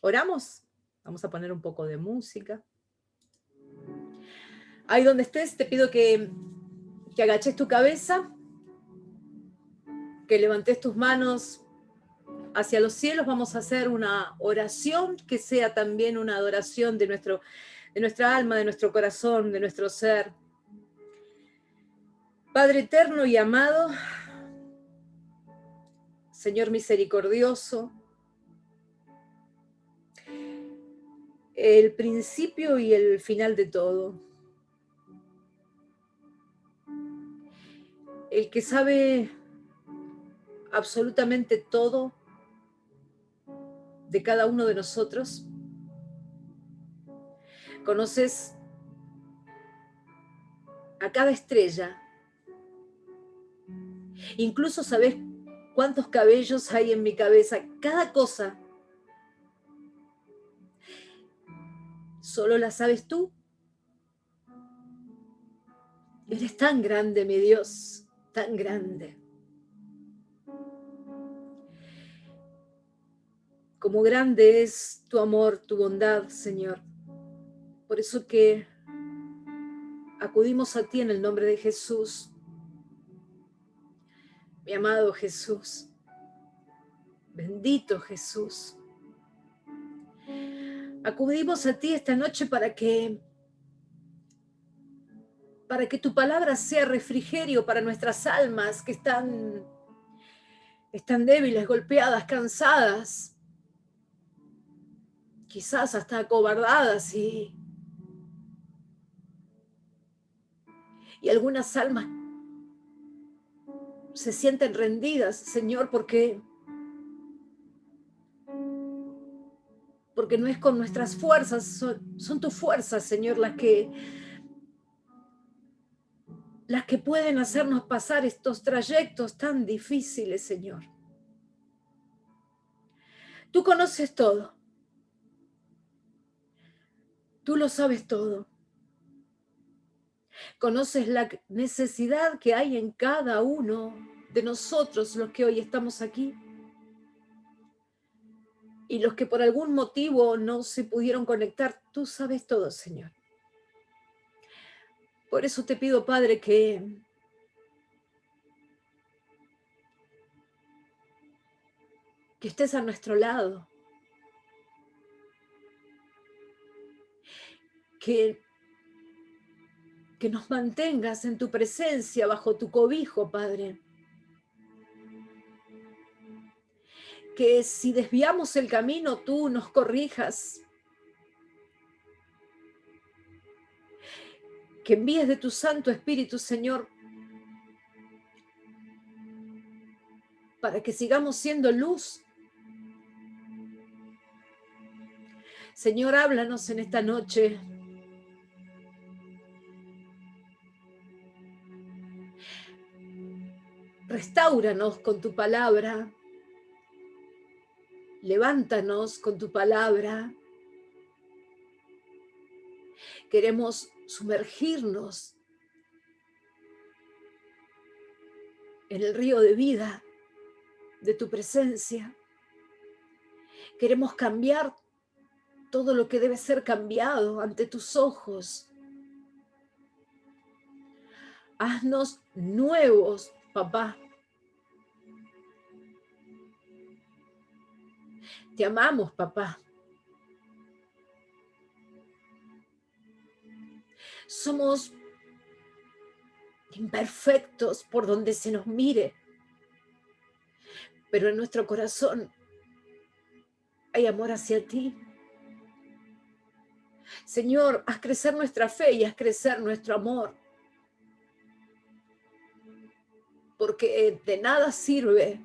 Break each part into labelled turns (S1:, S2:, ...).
S1: Oramos, vamos a poner un poco de música. Ahí donde estés, te pido que agaches tu cabeza, que levantes tus manos hacia los cielos. Vamos a hacer una oración que sea también una adoración de nuestra alma, de nuestro corazón, de nuestro ser. Padre eterno y amado, Señor misericordioso, el principio y el final de todo, el que sabe absolutamente todo de cada uno de nosotros. Conoces a cada estrella, incluso sabes cuántos cabellos hay en mi cabeza, cada cosa. Solo la sabes tú. Eres tan grande, mi Dios, tan grande. Como grande es tu amor, tu bondad, Señor. Por eso que acudimos a ti en el nombre de Jesús. Mi amado Jesús, bendito Jesús. Acudimos a ti esta noche para que tu palabra sea refrigerio para nuestras almas que están débiles, golpeadas, cansadas, quizás hasta acobardadas y algunas almas se sienten rendidas, Señor, porque no es con nuestras fuerzas, son tus fuerzas, Señor, las que pueden hacernos pasar estos trayectos tan difíciles, Señor. Tú conoces todo. Tú lo sabes todo. Conoces la necesidad que hay en cada uno de nosotros, los que hoy estamos aquí, y los que por algún motivo no se pudieron conectar. Tú sabes todo, Señor. Por eso te pido, Padre, que estés a nuestro lado, que nos mantengas en tu presencia, bajo tu cobijo, Padre. Que si desviamos el camino, tú nos corrijas. Que envíes de tu Santo Espíritu, Señor, para que sigamos siendo luz. Señor, háblanos en esta noche. Restáuranos con tu palabra. Levántanos con tu palabra. Queremos sumergirnos en el río de vida de tu presencia. Queremos cambiar todo lo que debe ser cambiado ante tus ojos. Haznos nuevos, papá. Te amamos, papá. Somos imperfectos por donde se nos mire, pero en nuestro corazón hay amor hacia ti. Señor, haz crecer nuestra fe y haz crecer nuestro amor, porque de nada sirve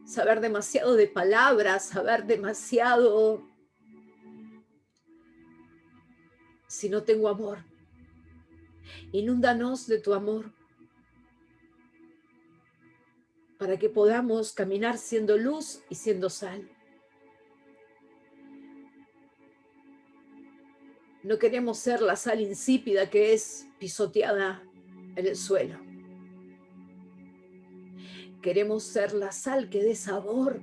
S1: saber demasiado de palabras, saber demasiado si no tengo amor. Inúndanos de tu amor para que podamos caminar siendo luz y siendo sal. No queremos ser la sal insípida que es pisoteada en el suelo. Queremos ser la sal que dé sabor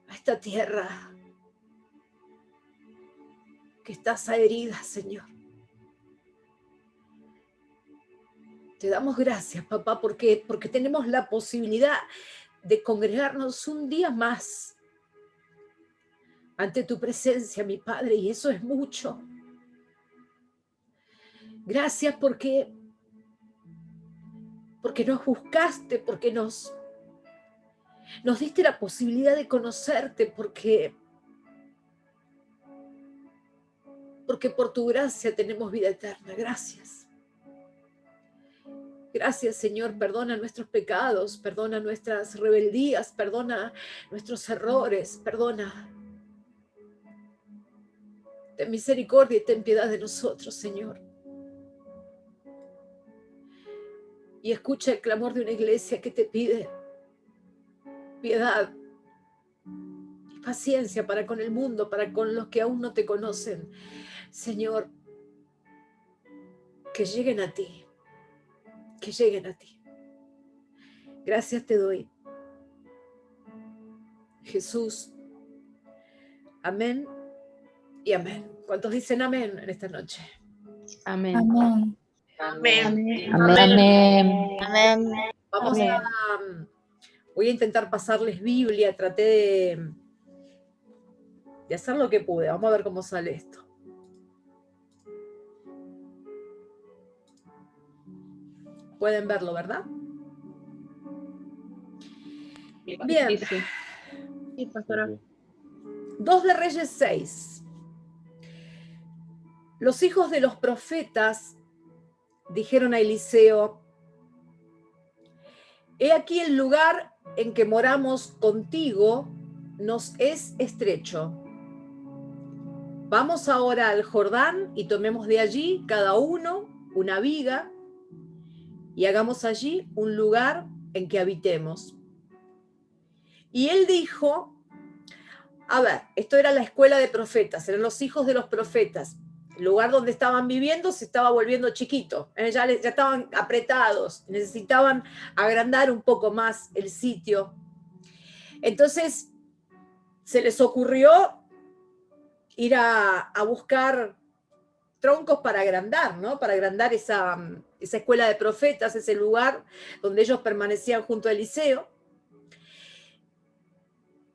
S1: a esta tierra que está herida, Señor. Te damos gracias, papá, porque tenemos la posibilidad de congregarnos un día más ante tu presencia, mi Padre, y eso es mucho. Gracias porque nos buscaste, porque nos diste la posibilidad de conocerte, porque por tu gracia tenemos vida eterna. Gracias. Gracias, Señor. Perdona nuestros pecados, perdona nuestras rebeldías, perdona nuestros errores, perdona. Ten misericordia y ten piedad de nosotros, Señor. Y escucha el clamor de una iglesia que te pide piedad y paciencia para con el mundo, para con los que aún no te conocen. Señor, que lleguen a ti, que lleguen a ti. Gracias te doy, Jesús. Amén y amén. ¿Cuántos dicen amén en esta noche?
S2: Amén.
S3: Amén.
S2: Amén.
S3: Amén.
S4: Amén.
S1: Vamos voy a intentar pasarles Biblia. Traté de hacer lo que pude. Vamos a ver cómo sale esto. Pueden verlo, ¿verdad? Bien.
S2: Sí, pastora.
S1: 2 de Reyes 6. Los hijos de los profetas dijeron a Eliseo: he aquí el lugar en que moramos contigo nos es estrecho. Vamos ahora al Jordán y tomemos de allí cada uno una viga y hagamos allí un lugar en que habitemos. Y él dijo, a ver, esto era la escuela de profetas, eran los hijos de los profetas. El lugar donde estaban viviendo se estaba volviendo chiquito, ya estaban apretados, necesitaban agrandar un poco más el sitio. Entonces se les ocurrió ir a buscar troncos para agrandar, ¿no? Para agrandar esa escuela de profetas, ese lugar donde ellos permanecían junto a Eliseo.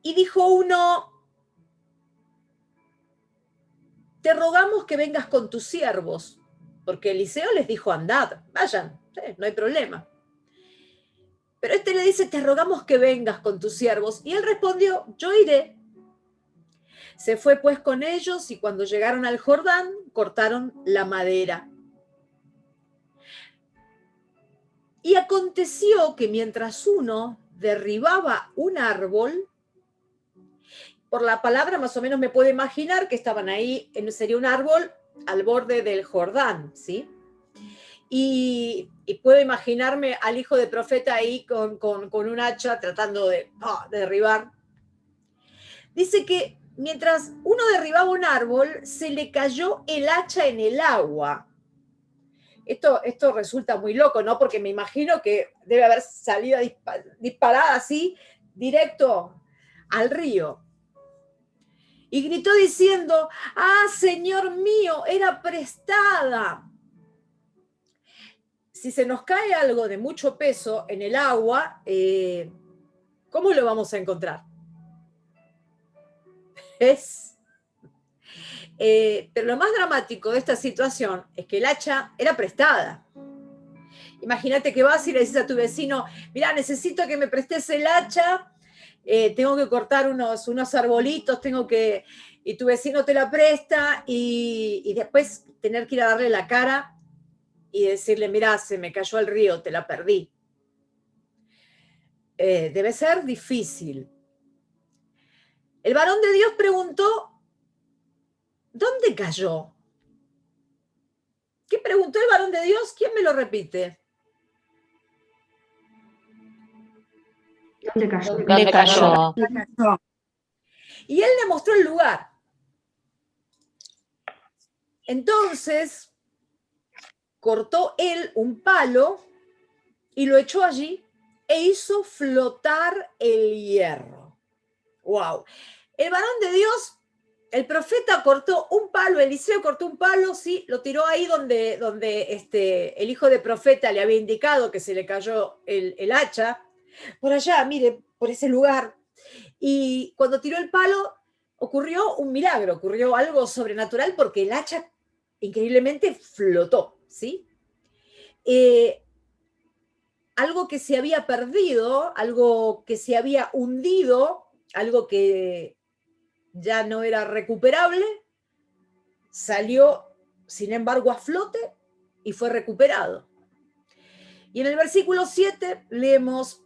S1: Y dijo uno: te rogamos que vengas con tus siervos, porque Eliseo les dijo: andad, vayan, no hay problema. Pero este le dice: te rogamos que vengas con tus siervos. Y él respondió: yo iré. Se fue pues con ellos, y cuando llegaron al Jordán, cortaron la madera. Y aconteció que mientras uno derribaba un árbol, por la palabra más o menos me puedo imaginar que estaban ahí, sería un árbol al borde del Jordán, ¿sí? Y puedo imaginarme al hijo de profeta ahí con un hacha tratando de derribar. Dice que mientras uno derribaba un árbol, se le cayó el hacha en el agua. Esto resulta muy loco, ¿no? Porque me imagino que debe haber salido disparada así, directo al río. Y gritó diciendo: ¡ah, Señor mío, era prestada! Si se nos cae algo de mucho peso en el agua, ¿cómo lo vamos a encontrar? Pero lo más dramático de esta situación es que el hacha era prestada. Imagínate que vas y le dices a tu vecino: mira, necesito que me prestes el hacha, tengo que cortar unos arbolitos, y tu vecino te la presta, y después tener que ir a darle la cara y decirle: mira, se me cayó al río, te la perdí. Debe ser difícil. El varón de Dios preguntó: ¿dónde cayó? ¿Qué preguntó el varón de Dios? ¿Quién me lo repite?
S2: ¿Dónde cayó?
S3: ¿Dónde cayó?
S1: Y él le mostró el lugar. Entonces cortó él un palo y lo echó allí e hizo flotar el hierro. ¡Wow! El varón de Dios, el profeta cortó un palo, Eliseo cortó un palo, sí, lo tiró ahí donde el hijo de profeta le había indicado que se le cayó el hacha, por allá, mire, por ese lugar. Y cuando tiró el palo, ocurrió un milagro, ocurrió algo sobrenatural porque el hacha increíblemente flotó, ¿sí? Algo que se había perdido, algo que se había hundido, algo que ya no era recuperable, salió, sin embargo, a flote y fue recuperado. Y en el versículo 7 leemos,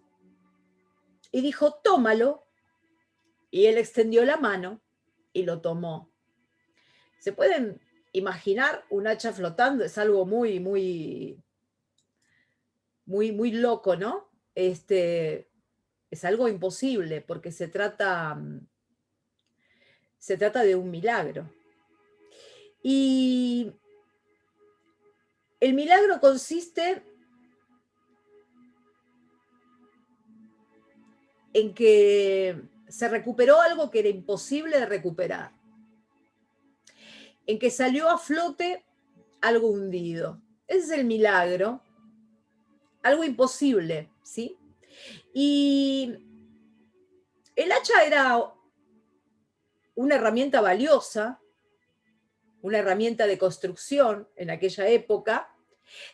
S1: y dijo, tómalo, y él extendió la mano y lo tomó. ¿Se pueden imaginar un hacha flotando? Es algo muy, muy, muy, muy loco, ¿no? Es algo imposible porque se trata de un milagro. Y el milagro consiste en que se recuperó algo que era imposible de recuperar, en que salió a flote algo hundido. Ese es el milagro, algo imposible, ¿sí? Y el hacha era una herramienta valiosa, una herramienta de construcción en aquella época.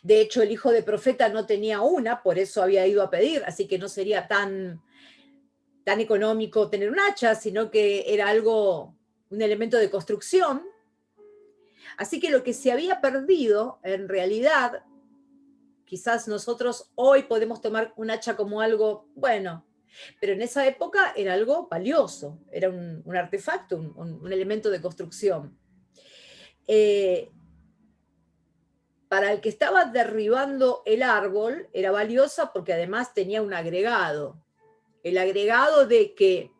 S1: De hecho, el hijo de profeta no tenía una, por eso había ido a pedir, así que no sería tan económico tener un hacha, sino que era un elemento de construcción. Así que lo que se había perdido, en realidad, quizás nosotros hoy podemos tomar un hacha como algo, bueno, pero en esa época era algo valioso, era un artefacto, un elemento de construcción. Para el que estaba derribando el árbol, era valiosa porque además tenía un agregado. El agregado de que,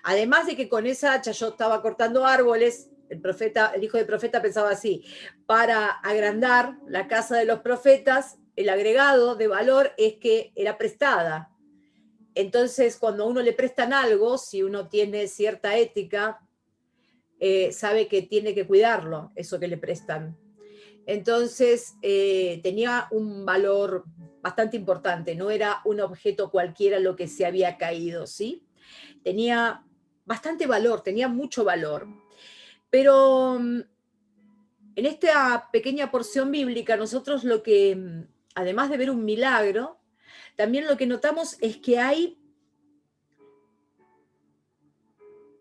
S1: además de que con esa hacha yo estaba cortando árboles, el hijo del profeta pensaba así, para agrandar la casa de los profetas, el agregado de valor es que era prestada. Entonces, cuando a uno le prestan algo, si uno tiene cierta ética, sabe que tiene que cuidarlo, eso que le prestan. Entonces, tenía un valor bastante importante, no era un objeto cualquiera lo que se había caído, ¿sí? Tenía bastante valor, tenía mucho valor. Pero en esta pequeña porción bíblica, nosotros lo que, además de ver un milagro, también lo que notamos es que hay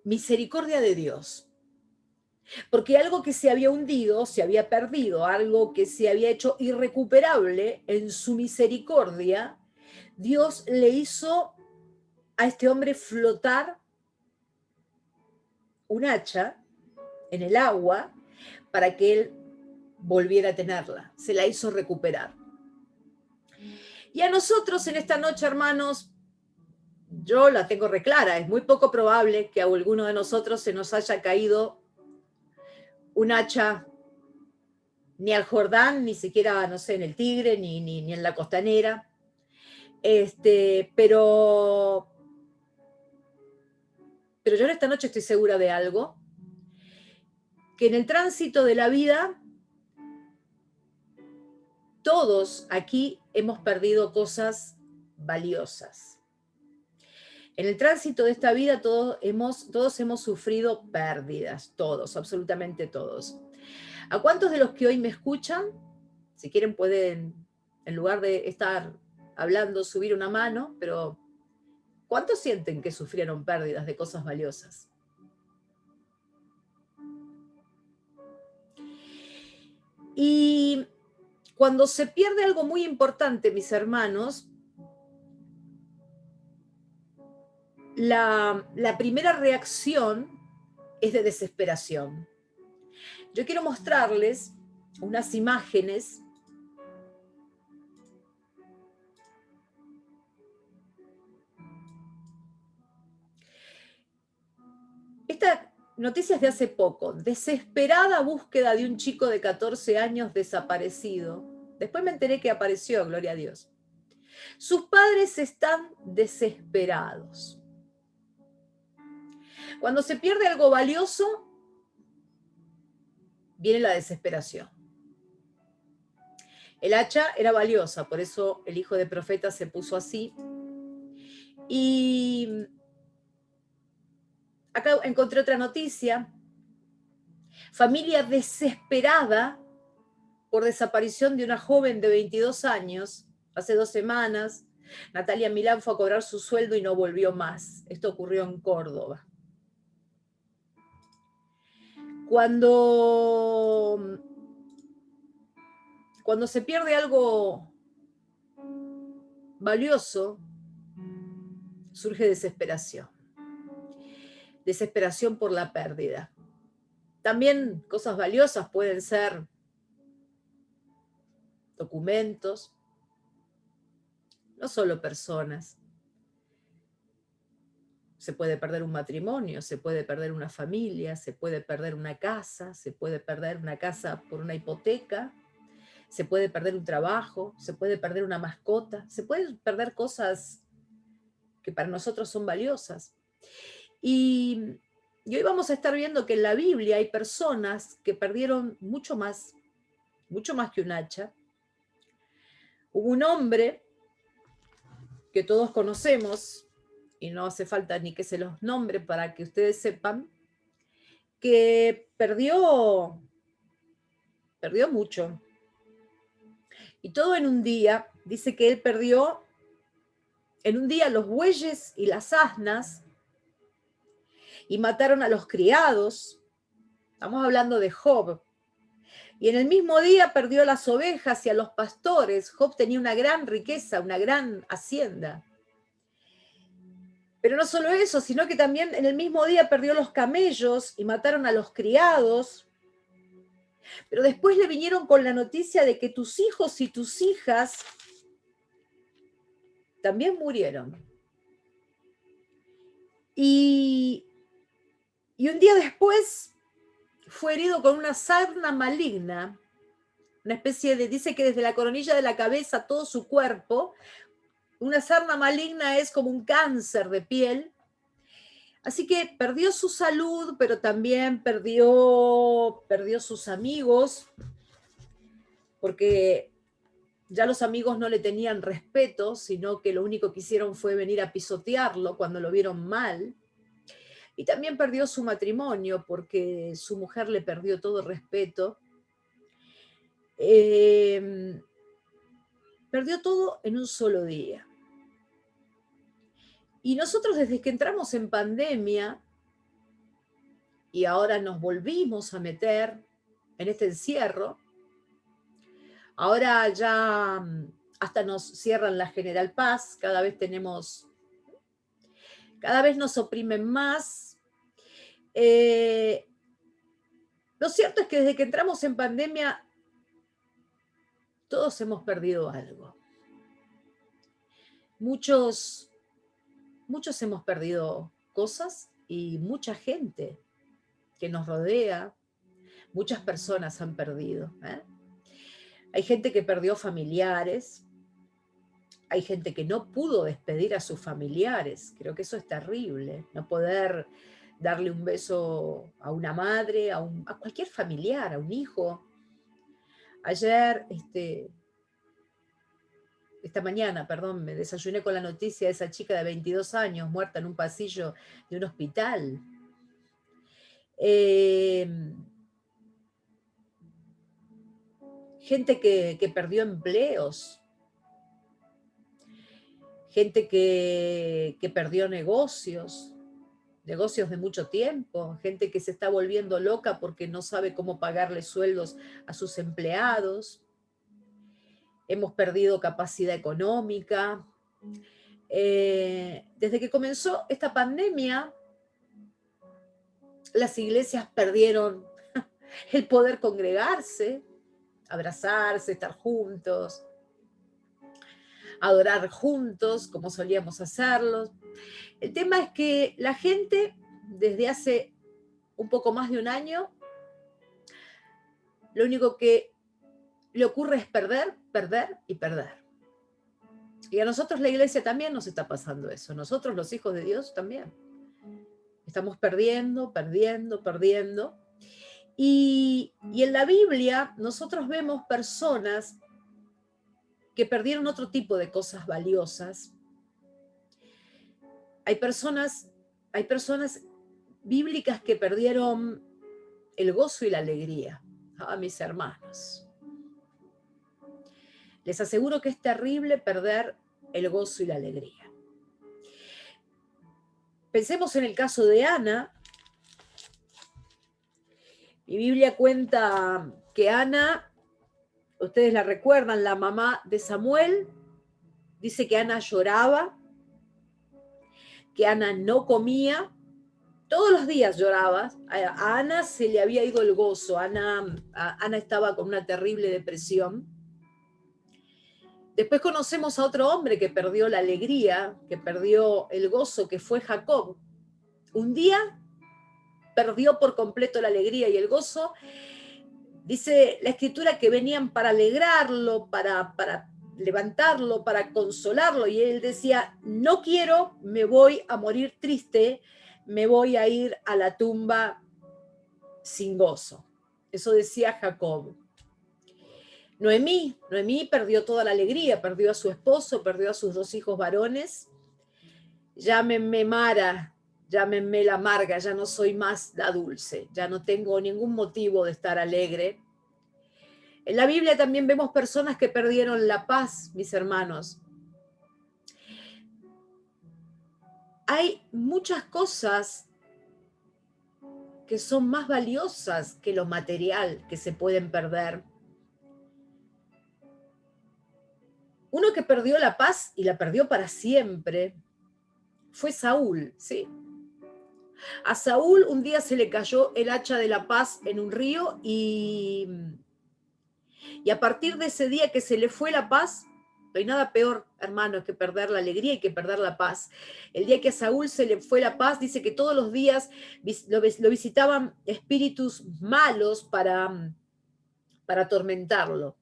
S1: misericordia de Dios. Porque algo que se había hundido, se había perdido, algo que se había hecho irrecuperable, en su misericordia, Dios le hizo a este hombre flotar un hacha en el agua para que él volviera a tenerla, se la hizo recuperar. Y a nosotros en esta noche, hermanos, yo la tengo reclara, es muy poco probable que a alguno de nosotros se nos haya caído un hacha ni al Jordán, ni siquiera, no sé, en el Tigre, ni en la Costanera. Pero yo en esta noche estoy segura de algo, que en el tránsito de la vida, todos aquí hemos perdido cosas valiosas. En el tránsito de esta vida todos hemos sufrido pérdidas, todos, absolutamente todos. ¿A cuántos de los que hoy me escuchan, si quieren pueden, en lugar de estar hablando, subir una mano, pero ¿cuántos sienten que sufrieron pérdidas de cosas valiosas? Y cuando se pierde algo muy importante, mis hermanos, la primera reacción es de desesperación. Yo quiero mostrarles unas imágenes esta noticia es de hace poco. Desesperada búsqueda de un chico de 14 años desaparecido. Después me enteré que apareció, gloria a Dios. Sus padres están desesperados. Cuando se pierde algo valioso, viene la desesperación. El hacha era valiosa, por eso el hijo de profeta se puso así. Y acá encontré otra noticia. Familia desesperada por desaparición de una joven de 22 años. Hace 2 semanas, Natalia Milán fue a cobrar su sueldo y no volvió más. Esto ocurrió en Córdoba. Cuando se pierde algo valioso, surge desesperación. Desesperación por la pérdida. También cosas valiosas pueden ser documentos, no solo personas. Se puede perder un matrimonio, se puede perder una familia, se puede perder una casa, se puede perder una casa por una hipoteca, se puede perder un trabajo, se puede perder una mascota, se pueden perder cosas que para nosotros son valiosas. Y hoy vamos a estar viendo que en la Biblia hay personas que perdieron mucho más que un hacha. Hubo un hombre que todos conocemos, y no hace falta ni que se los nombre para que ustedes sepan, que perdió mucho. Y todo en un día. Dice que él perdió en un día los bueyes y las asnas, y mataron a los criados. Estamos hablando de Job. Y en el mismo día perdió las ovejas y a los pastores. Job tenía una gran riqueza, una gran hacienda. Pero no solo eso, sino que también en el mismo día perdió los camellos y mataron a los criados. Pero después le vinieron con la noticia de que tus hijos y tus hijas también murieron. Y un día después fue herido con una sarna maligna, una especie de, dice que desde la coronilla de la cabeza a todo su cuerpo. Una sarna maligna es como un cáncer de piel. Así que perdió su salud, pero también perdió sus amigos, porque ya los amigos no le tenían respeto, sino que lo único que hicieron fue venir a pisotearlo cuando lo vieron mal. Y también perdió su matrimonio, porque su mujer le perdió todo respeto. Perdió todo en un solo día. Y nosotros desde que entramos en pandemia, y ahora nos volvimos a meter en este encierro, ahora ya hasta nos cierran la General Paz, cada vez nos oprimen más. Lo cierto es que desde que entramos en pandemia, todos hemos perdido algo. Muchos hemos perdido cosas, y mucha gente que nos rodea, muchas personas han perdido. Hay gente que perdió familiares, hay gente que no pudo despedir a sus familiares. Creo que eso es terrible, no poder darle un beso a una madre, a cualquier familiar, a un hijo. Ayer, esta mañana, perdón, me desayuné con la noticia de esa chica de 22 años muerta en un pasillo de un hospital. Gente que perdió empleos, gente que perdió negocios de mucho tiempo, gente que se está volviendo loca porque no sabe cómo pagarle sueldos a sus empleados. Hemos perdido capacidad económica. Desde que comenzó esta pandemia, las iglesias perdieron el poder congregarse, abrazarse, estar juntos, adorar juntos como solíamos hacerlo. El tema es que la gente, desde hace un poco más de un año, lo único que le ocurre es perder, perder y perder. Y a nosotros, la iglesia, también nos está pasando eso. Nosotros, los hijos de Dios, también. Estamos perdiendo, perdiendo, perdiendo. Y en la Biblia nosotros vemos personas que perdieron otro tipo de cosas valiosas. Hay personas bíblicas que perdieron el gozo y la alegría. Mis hermanos, les aseguro que es terrible perder el gozo y la alegría. Pensemos en el caso de Ana. Mi Biblia cuenta que Ana, ustedes la recuerdan, la mamá de Samuel, dice que Ana lloraba, que Ana no comía, todos los días lloraba. A Ana se le había ido el gozo. Ana estaba con una terrible depresión. Después conocemos a otro hombre que perdió la alegría, que perdió el gozo, que fue Jacob. Un día perdió por completo la alegría y el gozo. Dice la Escritura que venían para alegrarlo, para levantarlo, para consolarlo, y él decía: no quiero, me voy a morir triste, me voy a ir a la tumba sin gozo. Eso decía Jacob. Noemí perdió toda la alegría, perdió a su esposo, perdió a sus 2 hijos varones. Llámenme Mara, llámenme la amarga, ya no soy más la dulce, ya no tengo ningún motivo de estar alegre. En la Biblia también vemos personas que perdieron la paz, mis hermanos. Hay muchas cosas que son más valiosas que lo material, que se pueden perder. Uno que perdió la paz y la perdió para siempre fue Saúl, ¿sí? A Saúl un día se le cayó el hacha de la paz en un río y a partir de ese día que se le fue la paz, no hay nada peor, hermanos, que perder la alegría y que perder la paz. El día que a Saúl se le fue la paz, dice que todos los días lo visitaban espíritus malos para atormentarlo.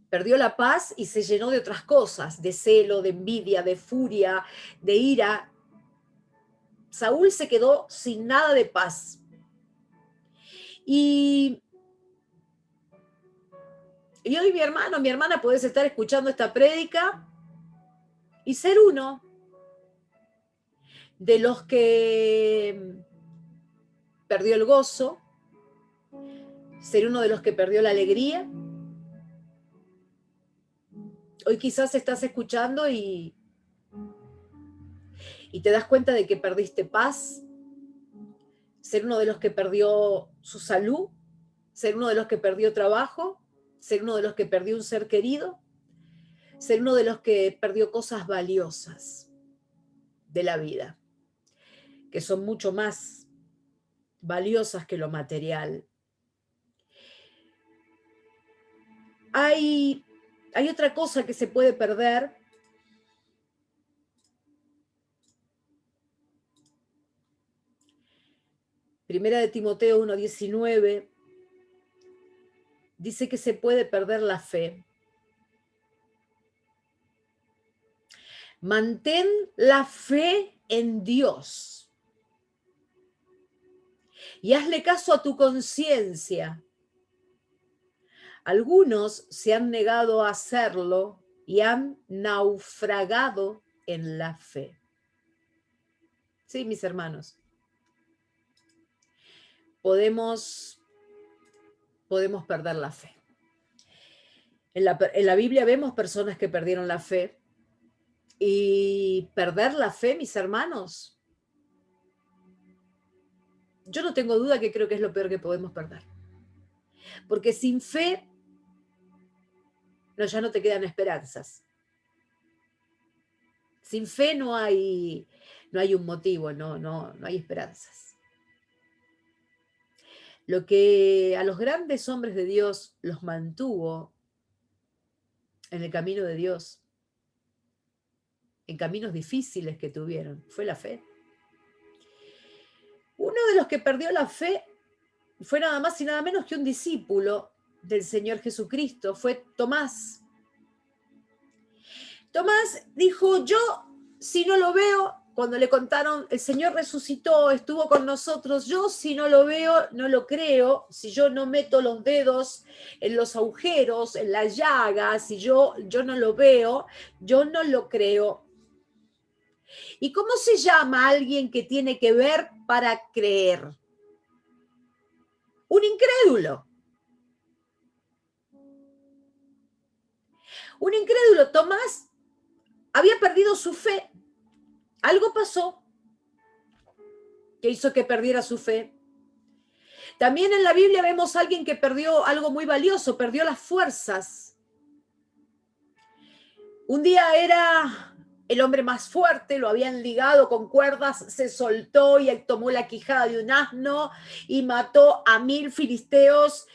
S1: Perdió la paz y se llenó de otras cosas, de celo, de envidia, de furia, de ira. Saúl se quedó sin nada de paz. Y hoy mi hermana, podés estar escuchando esta prédica y ser uno de los que perdió el gozo, ser uno de los que perdió la alegría. Hoy quizás estás escuchando y te das cuenta de que perdiste paz, ser uno de los que perdió su salud, ser uno de los que perdió trabajo, ser uno de los que perdió un ser querido, ser uno de los que perdió cosas valiosas de la vida, que son mucho más valiosas que lo material. Hay otra cosa que se puede perder. Primera de Timoteo 1:19 dice que se puede perder la fe. Mantén la fe en Dios y hazle caso a tu conciencia. Algunos se han negado a hacerlo y han naufragado en la fe. Sí, mis hermanos. Podemos perder la fe. En la Biblia vemos personas que perdieron la fe. Y perder la fe, mis hermanos, yo no tengo duda que creo que es lo peor que podemos perder. Porque sin fe, ya no te quedan esperanzas. Sin fe no hay un motivo, no hay esperanzas. Lo que a los grandes hombres de Dios los mantuvo en el camino de Dios, en caminos difíciles que tuvieron, fue la fe. Uno de los que perdió la fe fue nada más y nada menos que un discípulo del Señor Jesucristo, fue Tomás. Tomás dijo, yo si no lo veo, cuando le contaron, el Señor resucitó, estuvo con nosotros, yo si no lo veo, no lo creo, si yo no meto los dedos en los agujeros, en las llagas, si yo no lo veo, yo no lo creo. ¿Y cómo se llama alguien que tiene que ver para creer? Un incrédulo. Un incrédulo. Tomás había perdido su fe. Algo pasó que hizo que perdiera su fe. También en la Biblia vemos a alguien que perdió algo muy valioso, perdió las fuerzas. Un día era el hombre más fuerte, lo habían ligado con cuerdas, se soltó y él tomó la quijada de un asno y mató a 1000 filisteos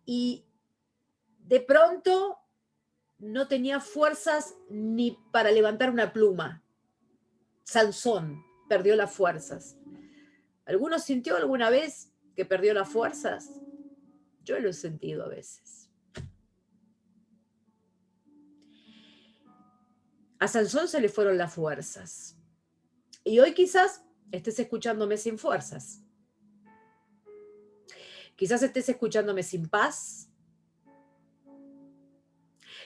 S1: y de pronto no tenía fuerzas ni para levantar una pluma. Sansón perdió las fuerzas. ¿Alguno sintió alguna vez que perdió las fuerzas? Yo lo he sentido a veces. A Sansón se le fueron las fuerzas. Y hoy quizás estés escuchándome sin fuerzas. Quizás estés escuchándome sin paz.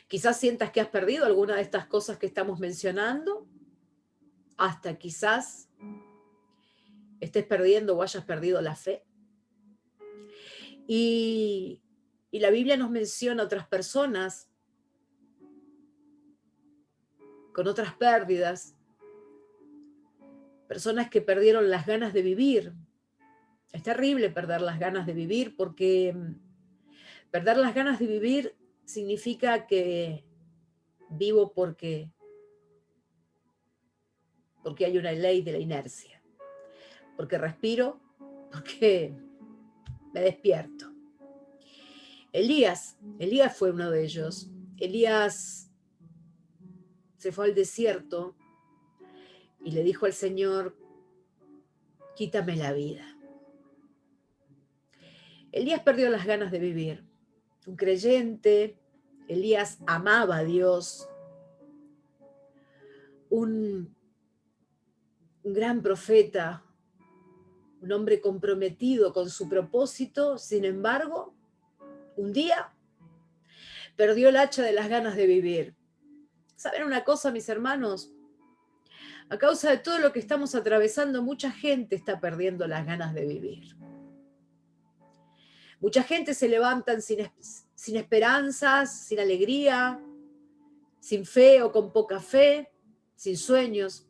S1: Quizás sientas que has perdido alguna de estas cosas que estamos mencionando. Hasta quizás estés perdiendo o hayas perdido la fe. Y la Biblia nos menciona otras personas con otras pérdidas, personas que perdieron las ganas de vivir. Es terrible perder las ganas de vivir porque perder las ganas de vivir significa que vivo porque hay una ley de la inercia, porque respiro, porque me despierto. Elías fue uno de ellos. Elías se fue al desierto y le dijo al Señor, quítame la vida. Elías perdió las ganas de vivir. Un creyente, Elías amaba a Dios. Un gran profeta, un hombre comprometido con su propósito, sin embargo, un día perdió el hacha de las ganas de vivir. ¿Saben una cosa, mis hermanos? A causa de todo lo que estamos atravesando, mucha gente está perdiendo las ganas de vivir. Mucha gente se levanta sin esperanzas, sin alegría, sin fe o con poca fe, sin sueños.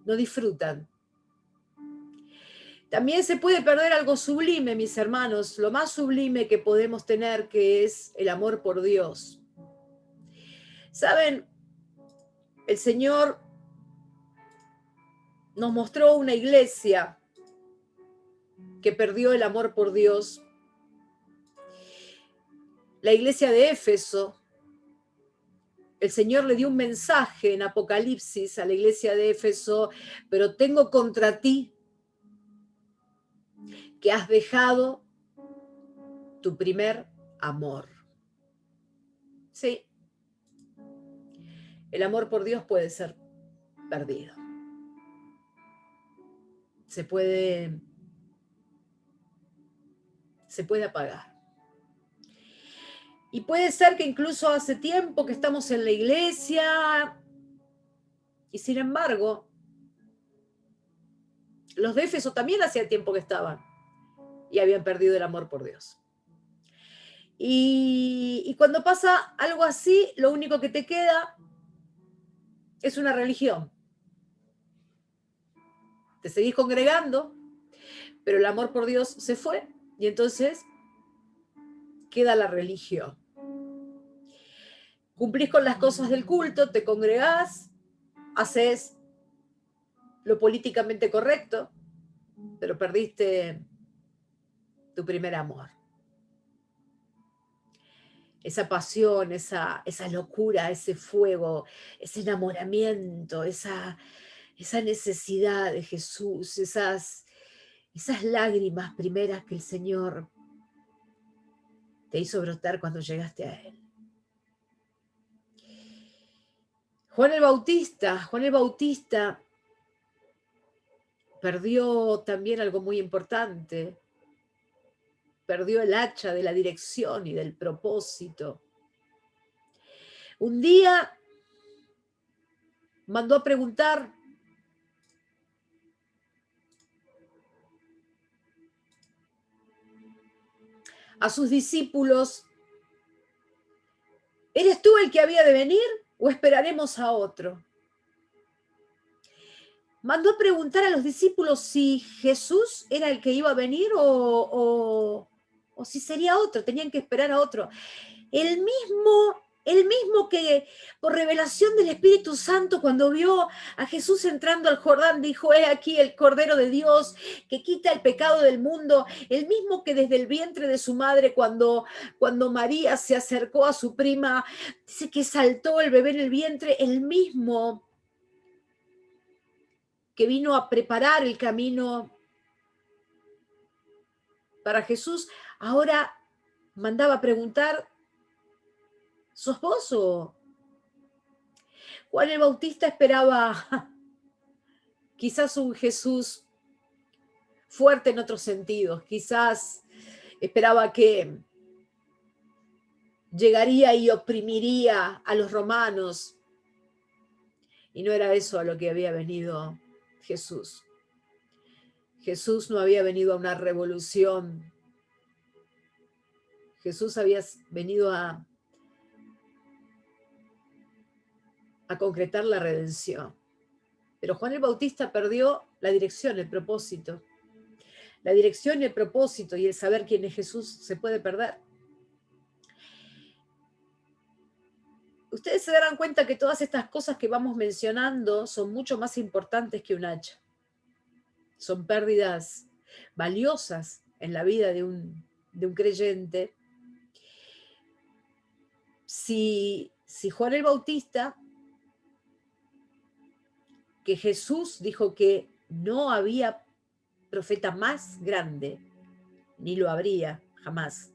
S1: No disfrutan. También se puede perder algo sublime, mis hermanos, lo más sublime que podemos tener, que es el amor por Dios. ¿Saben? El Señor nos mostró una iglesia que perdió el amor por Dios. La iglesia de Éfeso, el Señor le dio un mensaje en Apocalipsis a la iglesia de Éfeso, pero tengo contra ti que has dejado tu primer amor. Sí, el amor por Dios puede ser perdido. Se puede apagar. Y puede ser que incluso hace tiempo que estamos en la iglesia y sin embargo, los de Éfeso también hacía tiempo que estaban y habían perdido el amor por Dios. Y cuando pasa algo así, lo único que te queda es una religión. Te seguís congregando, pero el amor por Dios se fue y entonces queda la religión. Cumplís con las cosas del culto, te congregás, haces lo políticamente correcto, pero perdiste tu primer amor. Esa pasión, esa locura, ese fuego, ese enamoramiento, esa necesidad de Jesús, esas lágrimas primeras que el Señor te hizo brotar cuando llegaste a Él. Juan el Bautista perdió también algo muy importante. Perdió el hacha de la dirección y del propósito. Un día mandó a preguntar a sus discípulos: ¿eres tú el que había de venir o esperaremos a otro? Mandó a preguntar a los discípulos si Jesús era el que iba a venir o si sería otro, tenían que esperar a otro. El mismo que por revelación del Espíritu Santo, cuando vio a Jesús entrando al Jordán, dijo: he aquí el Cordero de Dios que quita el pecado del mundo. El mismo que desde el vientre de su madre, cuando María se acercó a su prima, dice que saltó el bebé en el vientre. El mismo que vino a preparar el camino para Jesús, ahora mandaba a preguntar: ¿sos vos o...? Juan el Bautista esperaba quizás un Jesús fuerte en otros sentidos, quizás esperaba que llegaría y oprimiría a los romanos, y no era eso a lo que había venido Jesús. Jesús no había venido a una revolución. Jesús había venido a concretar la redención. Pero Juan el Bautista perdió la dirección, el propósito. La dirección y el propósito y el saber quién es Jesús se puede perder. Ustedes se darán cuenta que todas estas cosas que vamos mencionando son mucho más importantes que un hacha. Son pérdidas valiosas en la vida de un creyente. Si Juan el Bautista, que Jesús dijo que no había profeta más grande, ni lo habría jamás.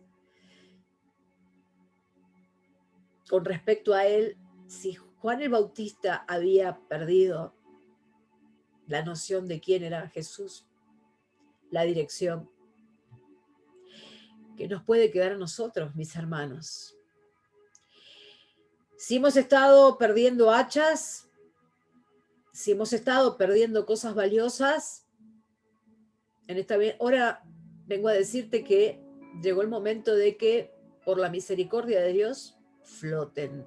S1: Con respecto a él, si Juan el Bautista había perdido la noción de quién era Jesús, la dirección, ¿qué nos puede quedar a nosotros, mis hermanos? Si hemos estado perdiendo hachas, si hemos estado perdiendo cosas valiosas, en esta hora vengo a decirte que llegó el momento de que, por la misericordia de Dios, floten.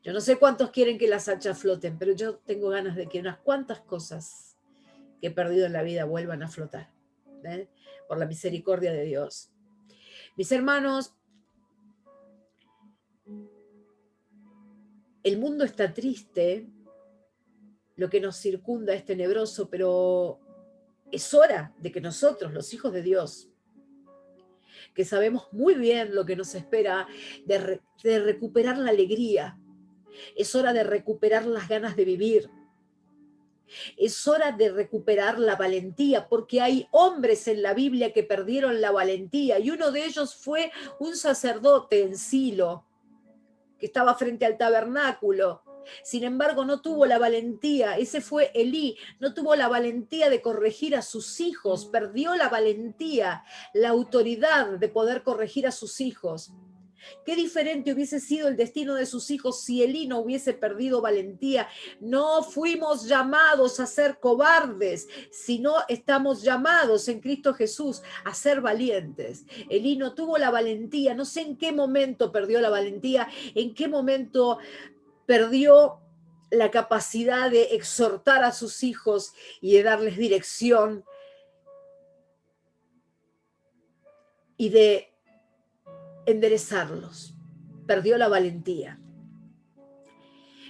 S1: Yo no sé cuántos quieren que las hachas floten, pero yo tengo ganas de que unas cuantas cosas que he perdido en la vida vuelvan a flotar, por la misericordia de Dios. Mis hermanos, el mundo está triste, lo que nos circunda es tenebroso, pero es hora de que nosotros, los hijos de Dios, que sabemos muy bien lo que nos espera, de recuperar la alegría. Es hora de recuperar las ganas de vivir. Es hora de recuperar la valentía, porque hay hombres en la Biblia que perdieron la valentía, y uno de ellos fue un sacerdote en Silo, que estaba frente al tabernáculo. Sin embargo, no tuvo la valentía. Ese fue Elí. No tuvo la valentía de corregir a sus hijos. Perdió la valentía, la autoridad de poder corregir a sus hijos. Qué diferente hubiese sido el destino de sus hijos si Elí no hubiese perdido valentía. No fuimos llamados a ser cobardes, sino estamos llamados en Cristo Jesús a ser valientes. Elí no tuvo la valentía. No sé en qué momento perdió la valentía, en qué momento perdió la capacidad de exhortar a sus hijos y de darles dirección y de enderezarlos. Perdió la valentía.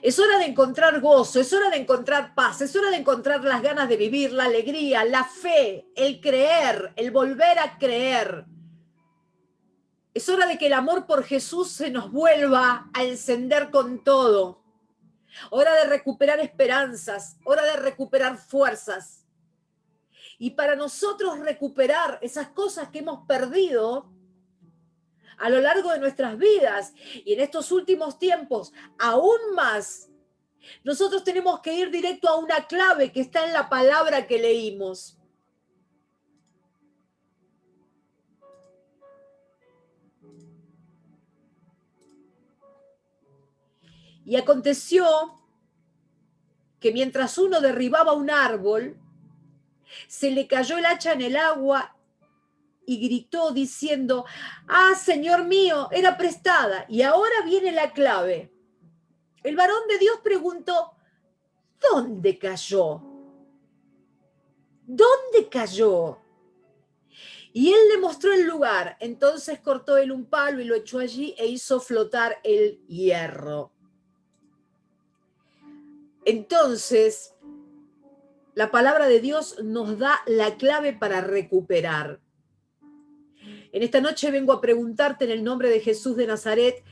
S1: Es hora de encontrar gozo, es hora de encontrar paz, es hora de encontrar las ganas de vivir, la alegría, la fe, el creer, el volver a creer. Es hora de que el amor por Jesús se nos vuelva a encender con todo. Hora de recuperar esperanzas, hora de recuperar fuerzas. Y para nosotros recuperar esas cosas que hemos perdido, a lo largo de nuestras vidas. Y en estos últimos tiempos, aún más, nosotros tenemos que ir directo a una clave que está en la palabra que leímos. Y aconteció que mientras uno derribaba un árbol, se le cayó el hacha en el agua y gritó diciendo: ¡ah, Señor mío, era prestada! Y ahora viene la clave. El varón de Dios preguntó: ¿dónde cayó? ¿Dónde cayó? Y él le mostró el lugar. Entonces cortó él un palo y lo echó allí e hizo flotar el hierro. Entonces, la palabra de Dios nos da la clave para recuperar. En esta noche vengo a preguntarte en el nombre de Jesús de Nazaret,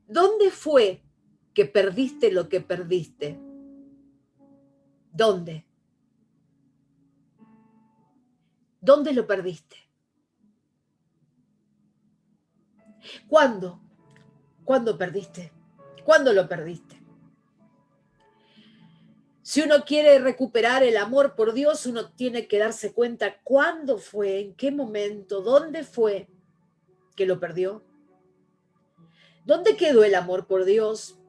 S1: ¿dónde fue que perdiste lo que perdiste? ¿Dónde? ¿Dónde lo perdiste? ¿Cuándo? ¿Cuándo perdiste? ¿Cuándo lo perdiste? Si uno quiere recuperar el amor por Dios, uno tiene que darse cuenta cuándo fue, en qué momento, dónde fue que lo perdió. ¿Dónde quedó el amor por Dios?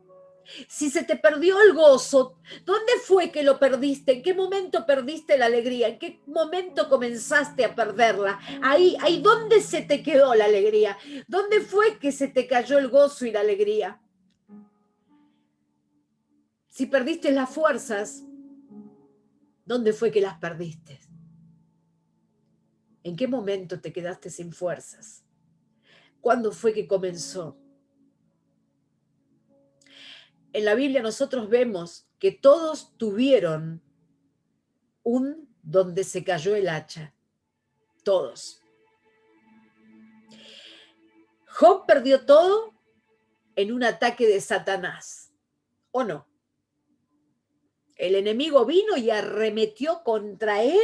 S1: Si se te perdió el gozo, ¿dónde fue que lo perdiste? ¿En qué momento perdiste la alegría? ¿En qué momento comenzaste a perderla? Ahí, ¿dónde se te quedó la alegría? ¿Dónde fue que se te cayó el gozo y la alegría? Si perdiste las fuerzas, ¿dónde fue que las perdiste? ¿En qué momento te quedaste sin fuerzas? ¿Cuándo fue que comenzó? En la Biblia nosotros vemos que todos tuvieron un donde se cayó el hacha. Todos. Job perdió todo en un ataque de Satanás, ¿o no? El enemigo vino y arremetió contra él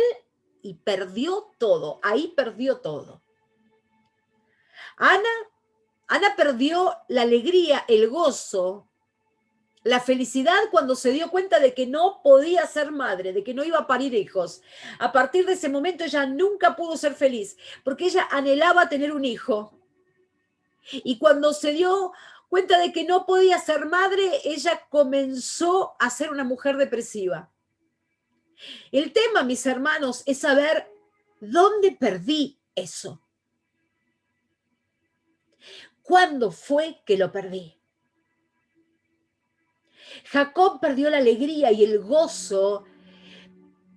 S1: y perdió todo. Ahí perdió todo. Ana perdió la alegría, el gozo, la felicidad cuando se dio cuenta de que no podía ser madre, de que no iba a parir hijos. A partir de ese momento ella nunca pudo ser feliz, porque ella anhelaba tener un hijo. Y cuando se dio cuenta de que no podía ser madre, ella comenzó a ser una mujer depresiva. El tema, mis hermanos, es saber dónde perdí eso. ¿Cuándo fue que lo perdí? Jacob perdió la alegría y el gozo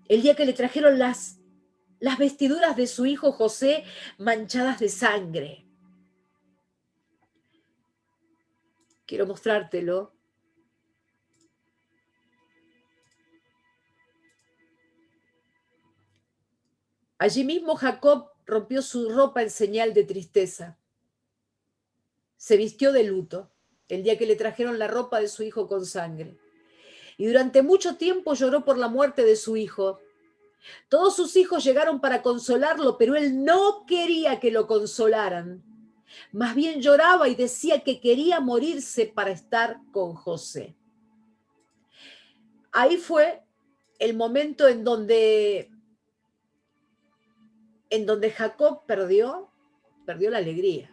S1: el día que le trajeron las vestiduras de su hijo José manchadas de sangre. Quiero mostrártelo. Allí mismo Jacob rompió su ropa en señal de tristeza. Se vistió de luto el día que le trajeron la ropa de su hijo con sangre. Y durante mucho tiempo lloró por la muerte de su hijo. Todos sus hijos llegaron para consolarlo, pero él no quería que lo consolaran. Más bien lloraba y decía que quería morirse para estar con José. Ahí fue el momento en donde Jacob perdió la alegría.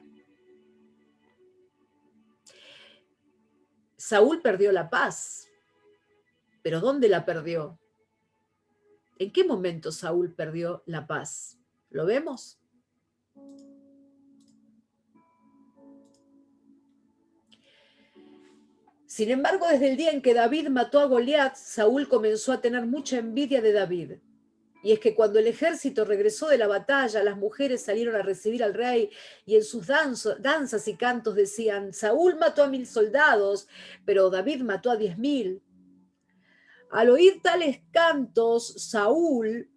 S1: Saúl perdió la paz. ¿Pero dónde la perdió? ¿En qué momento Saúl perdió la paz? ¿Lo vemos? Sin embargo, desde el día en que David mató a Goliat, Saúl comenzó a tener mucha envidia de David. Y es que cuando el ejército regresó de la batalla, las mujeres salieron a recibir al rey y en sus danzas y cantos decían: Saúl mató a 1000 soldados, pero David mató a 10.000. Al oír tales cantos, Saúl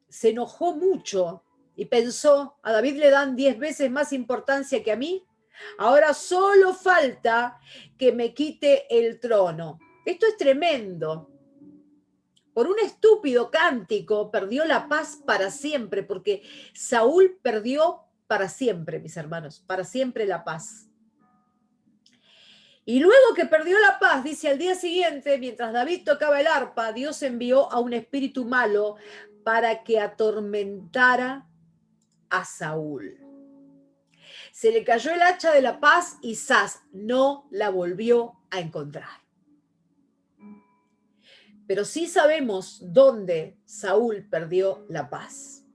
S1: se enojó mucho y pensó: a David le dan 10 veces más importancia que a mí. Ahora solo falta que me quite el trono. Esto es tremendo. Por un estúpido cántico perdió la paz para siempre, porque Saúl perdió para siempre, mis hermanos, para siempre la paz. Y luego que perdió la paz, dice, al día siguiente, mientras David tocaba el arpa, Dios envió a un espíritu malo para que atormentara a Saúl. Se le cayó el hacha de la paz y ¡zas! No la volvió a encontrar. Pero sí sabemos dónde Saúl perdió la paz.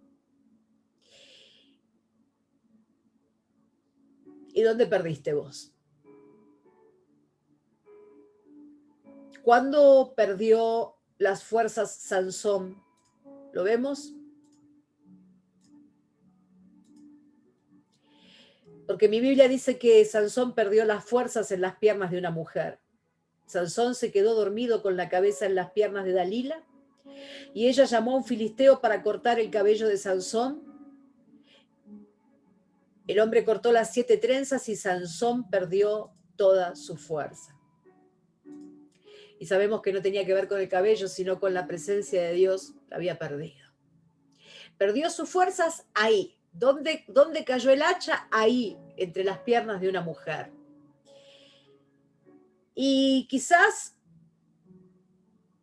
S1: ¿Y dónde perdiste vos? ¿Cuándo perdió las fuerzas Sansón? ¿Lo vemos? Porque mi Biblia dice que Sansón perdió las fuerzas en las piernas de una mujer. Sansón se quedó dormido con la cabeza en las piernas de Dalila y ella llamó a un filisteo para cortar el cabello de Sansón. El hombre cortó las 7 trenzas y Sansón perdió toda su fuerza. Y sabemos que no tenía que ver con el cabello, sino con la presencia de Dios, la había perdido. Perdió sus fuerzas ahí. ¿Dónde cayó el hacha? Ahí, entre las piernas de una mujer. Y quizás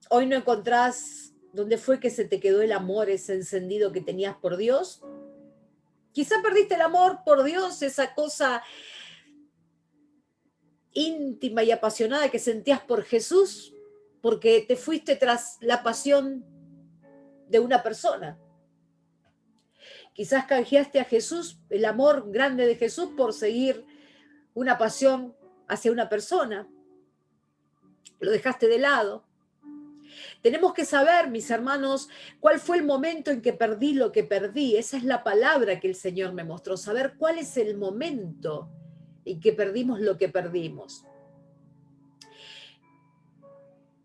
S1: hoy no encontrás dónde fue que se te quedó el amor, ese encendido que tenías por Dios. Quizás perdiste el amor por Dios, esa cosa íntima y apasionada que sentías por Jesús, porque te fuiste tras la pasión de una persona. Quizás canjeaste a Jesús, el amor grande de Jesús, por seguir una pasión hacia una persona. Lo dejaste de lado. Tenemos que saber, mis hermanos, cuál fue el momento en que perdí lo que perdí. Esa es la palabra que el Señor me mostró. Saber cuál es el momento en que perdimos lo que perdimos.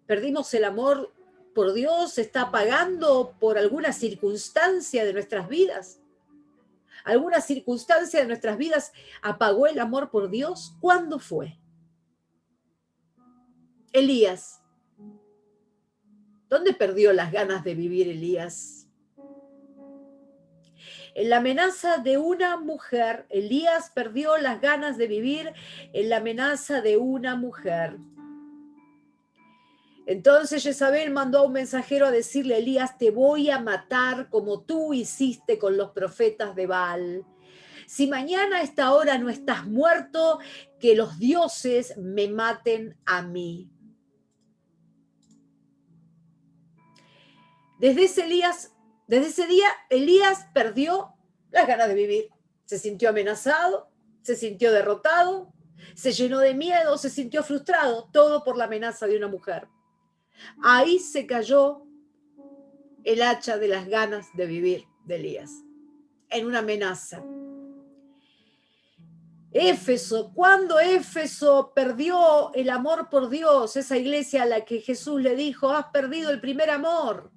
S1: Perdimos el amor por Dios, ¿se está apagando por alguna circunstancia de nuestras vidas? ¿Alguna circunstancia de nuestras vidas apagó el amor por Dios? ¿Cuándo fue? Elías. ¿Dónde perdió las ganas de vivir Elías? En la amenaza de una mujer. Elías perdió las ganas de vivir en la amenaza de una mujer. Entonces Jezabel mandó a un mensajero a decirle a Elías, te voy a matar como tú hiciste con los profetas de Baal. Si mañana a esta hora no estás muerto, que los dioses me maten a mí. Desde ese día, Elías perdió las ganas de vivir. Se sintió amenazado, se sintió derrotado, se llenó de miedo, se sintió frustrado, todo por la amenaza de una mujer. Ahí se cayó el hacha de las ganas de vivir de Elías, en una amenaza. Éfeso, cuando Éfeso perdió el amor por Dios, esa iglesia a la que Jesús le dijo, has perdido el primer amor.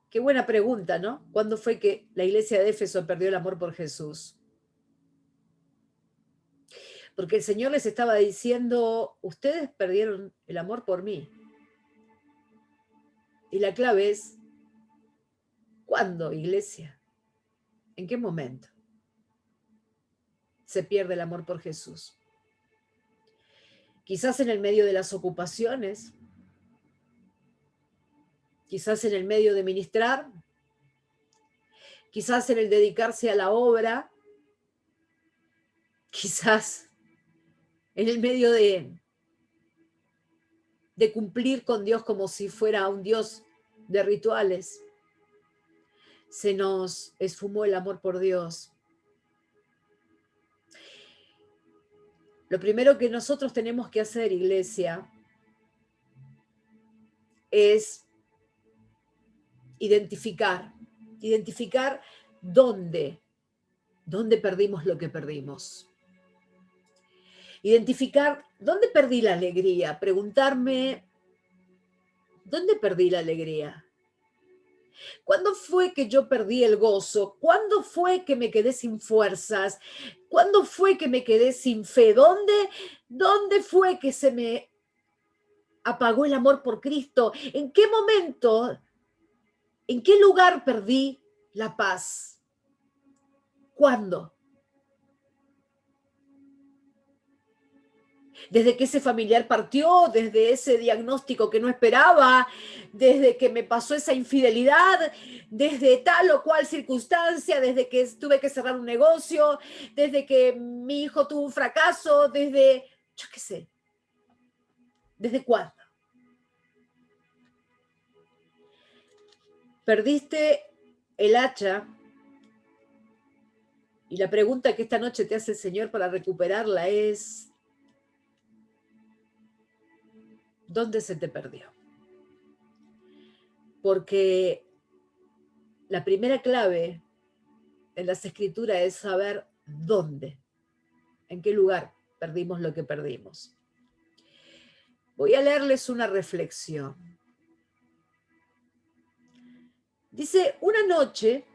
S1: Qué buena pregunta, ¿no? ¿Cuándo fue que la iglesia de Éfeso perdió el amor por Jesús? Porque el Señor les estaba diciendo, ustedes perdieron el amor por mí. Y la clave es, ¿cuándo, iglesia? ¿En qué momento se pierde el amor por Jesús? Quizás en el medio de las ocupaciones, quizás en el medio de ministrar, quizás en el dedicarse a la obra, quizás en el medio de cumplir con Dios como si fuera un Dios de rituales. Se nos esfumó el amor por Dios. Lo primero que nosotros tenemos que hacer, iglesia, es identificar dónde perdimos lo que perdimos. Identificar dónde perdí la alegría, preguntarme, ¿dónde perdí la alegría? ¿Cuándo fue que yo perdí el gozo? ¿Cuándo fue que me quedé sin fuerzas? ¿Cuándo fue que me quedé sin fe? ¿Dónde fue que se me apagó el amor por Cristo? ¿En qué momento, en qué lugar perdí la paz? ¿Cuándo? Desde que ese familiar partió, desde ese diagnóstico que no esperaba, desde que me pasó esa infidelidad, desde tal o cual circunstancia, desde que tuve que cerrar un negocio, desde que mi hijo tuvo un fracaso, desde, yo qué sé, ¿desde cuándo? Perdiste el hacha y la pregunta que esta noche te hace el Señor para recuperarla es, ¿dónde se te perdió? Porque la primera clave en las Escrituras es saber dónde, en qué lugar perdimos lo que perdimos. Voy a leerles una reflexión. Dice, una noche,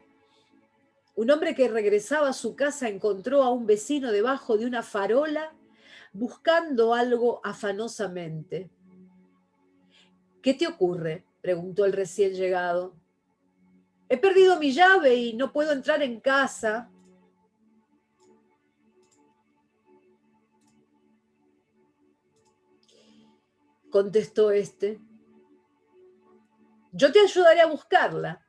S1: un hombre que regresaba a su casa encontró a un vecino debajo de una farola buscando algo afanosamente. ¿Qué te ocurre?, preguntó el recién llegado. He perdido mi llave y no puedo entrar en casa. Contestó este. Yo te ayudaré a buscarla.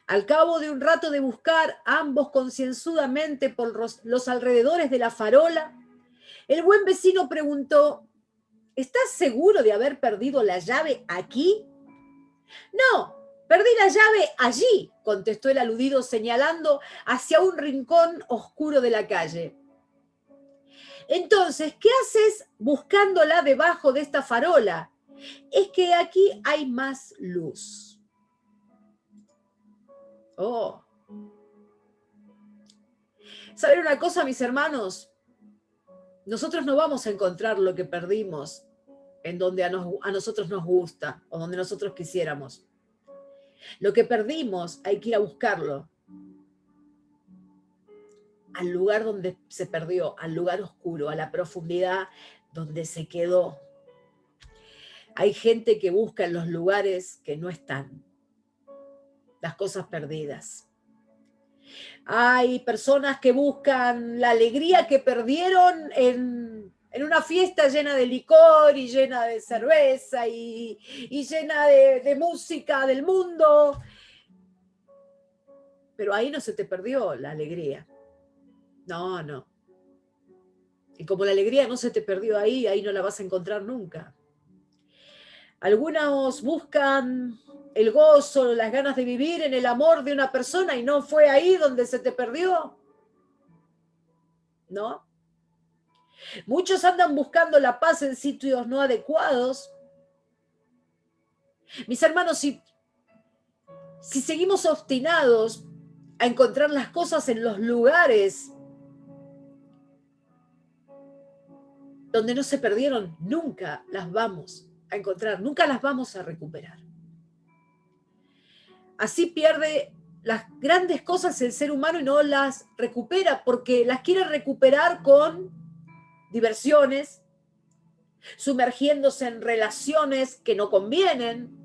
S1: Al cabo de un rato de buscar ambos concienzudamente por los alrededores de la farola, el buen vecino preguntó, ¿estás seguro de haber perdido la llave aquí? No, perdí la llave allí, contestó el aludido señalando hacia un rincón oscuro de la calle. Entonces, ¿qué haces buscándola debajo de esta farola? Es que aquí hay más luz. Oh. ¿Saben una cosa, mis hermanos? Nosotros no vamos a encontrar lo que perdimos en donde a nosotros nos gusta o donde nosotros quisiéramos. Lo que perdimos hay que ir a buscarlo al lugar donde se perdió, al lugar oscuro, a la profundidad donde se quedó. Hay gente que busca en los lugares que no están, las cosas perdidas. Hay personas que buscan la alegría que perdieron en una fiesta llena de licor y llena de cerveza y llena de música del mundo. Pero ahí no se te perdió la alegría. No, no. Y como la alegría no se te perdió ahí no la vas a encontrar nunca. Algunos buscan el gozo, las ganas de vivir en el amor de una persona y no fue ahí donde se te perdió. ¿No? Muchos andan buscando la paz en sitios no adecuados. Mis hermanos, si seguimos obstinados a encontrar las cosas en los lugares donde no se perdieron, nunca las vamos a encontrar, nunca las vamos a recuperar. Así pierde las grandes cosas el ser humano y no las recupera porque las quiere recuperar con diversiones, sumergiéndose en relaciones que no convienen,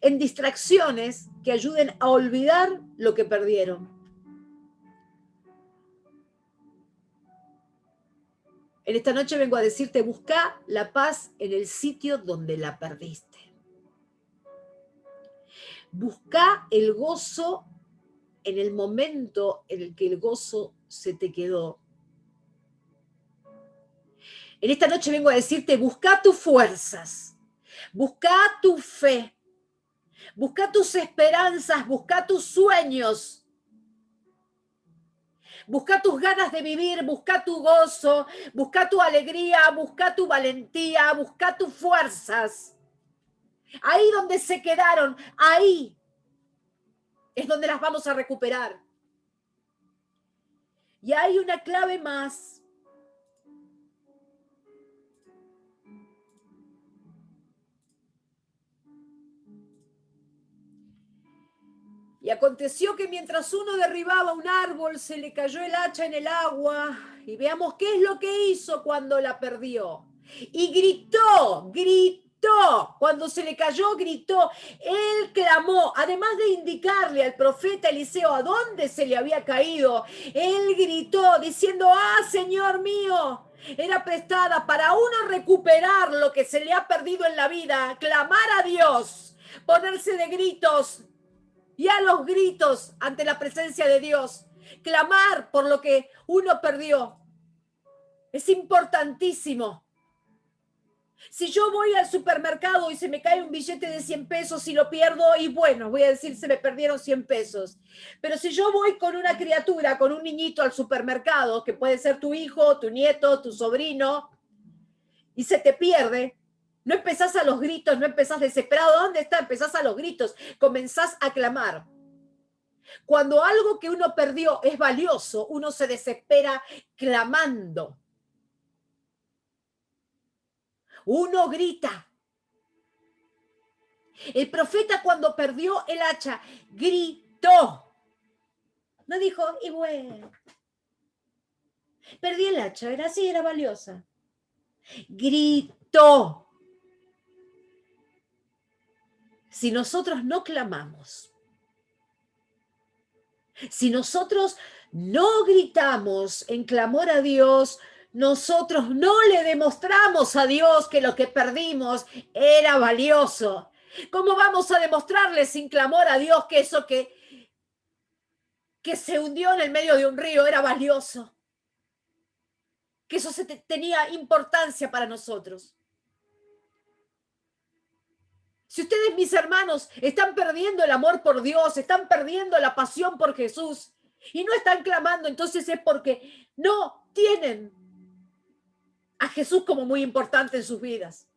S1: en distracciones que ayuden a olvidar lo que perdieron. En esta noche vengo a decirte, busca la paz en el sitio donde la perdiste. Busca el gozo en el momento en el que el gozo se te quedó. En esta noche vengo a decirte, busca tus fuerzas, busca tu fe, busca tus esperanzas, busca tus sueños. Busca tus ganas de vivir, busca tu gozo, busca tu alegría, busca tu valentía, busca tus fuerzas. Ahí donde se quedaron, ahí es donde las vamos a recuperar. Y hay una clave más. Y aconteció que mientras uno derribaba un árbol, se le cayó el hacha en el agua. Y veamos qué es lo que hizo cuando la perdió. Y gritó gritó, cuando se le cayó, gritó. Él clamó, además de indicarle al profeta Eliseo a dónde se le había caído, él gritó diciendo, Señor mío, era prestada para uno recuperar lo que se le ha perdido en la vida, clamar a Dios, ponerse de gritos y a los gritos ante la presencia de Dios, clamar por lo que uno perdió. Es importantísimo. Si yo voy al supermercado y se me cae un billete de 100 pesos y lo pierdo, y bueno, voy a decir, se me perdieron 100 pesos. Pero si yo voy con una criatura, con un niñito al supermercado, que puede ser tu hijo, tu nieto, tu sobrino, y se te pierde, no empezás a los gritos, no empezás desesperado, ¿dónde está? Empezás a los gritos, comenzás a clamar. Cuando algo que uno perdió es valioso, uno se desespera clamando. Uno grita. El profeta cuando perdió el hacha, gritó. No dijo, y bueno, perdí el hacha, era así, era valiosa. Gritó. Si nosotros no clamamos, si nosotros no gritamos en clamor a Dios, nosotros no le demostramos a Dios que lo que perdimos era valioso. ¿Cómo vamos a demostrarle sin clamor a Dios que eso que se hundió en el medio de un río era valioso? Que eso tenía importancia para nosotros. Si ustedes, mis hermanos, están perdiendo el amor por Dios, están perdiendo la pasión por Jesús y no están clamando, entonces es porque no tienen a Jesús como muy importante en sus vidas.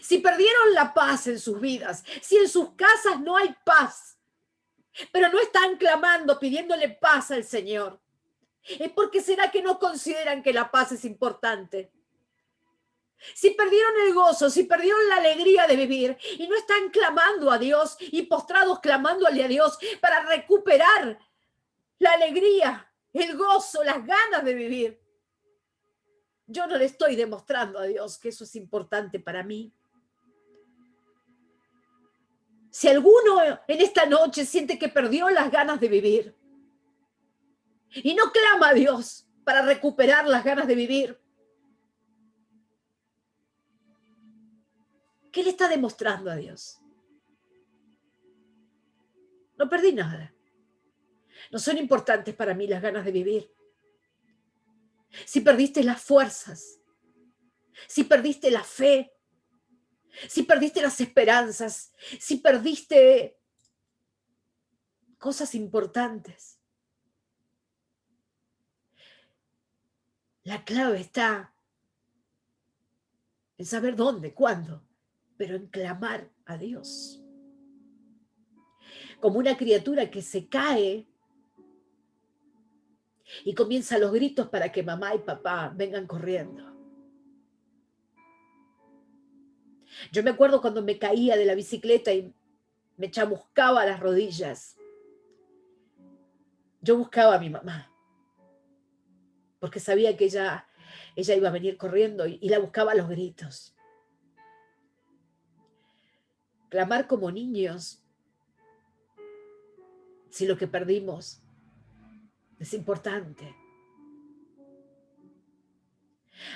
S1: Si perdieron la paz en sus vidas, si en sus casas no hay paz, pero no están clamando, pidiéndole paz al Señor, es porque será que no consideran que la paz es importante. Si perdieron el gozo, si perdieron la alegría de vivir y no están clamando a Dios y postrados clamándole a Dios para recuperar la alegría, el gozo, las ganas de vivir, yo no le estoy demostrando a Dios que eso es importante para mí. Si alguno en esta noche siente que perdió las ganas de vivir y no clama a Dios para recuperar las ganas de vivir, ¿qué le está demostrando a Dios? No perdí nada. No son importantes para mí las ganas de vivir. Si perdiste las fuerzas, si perdiste la fe, si perdiste las esperanzas, si perdiste cosas importantes, la clave está en saber dónde, cuándo, pero en clamar a Dios. Como una criatura que se cae y comienza los gritos para que mamá y papá vengan corriendo. Yo me acuerdo cuando me caía de la bicicleta y me chamuscaba las rodillas. Yo buscaba a mi mamá, porque sabía que ella iba a venir corriendo y la buscaba a los gritos. Clamar como niños, si lo que perdimos es importante.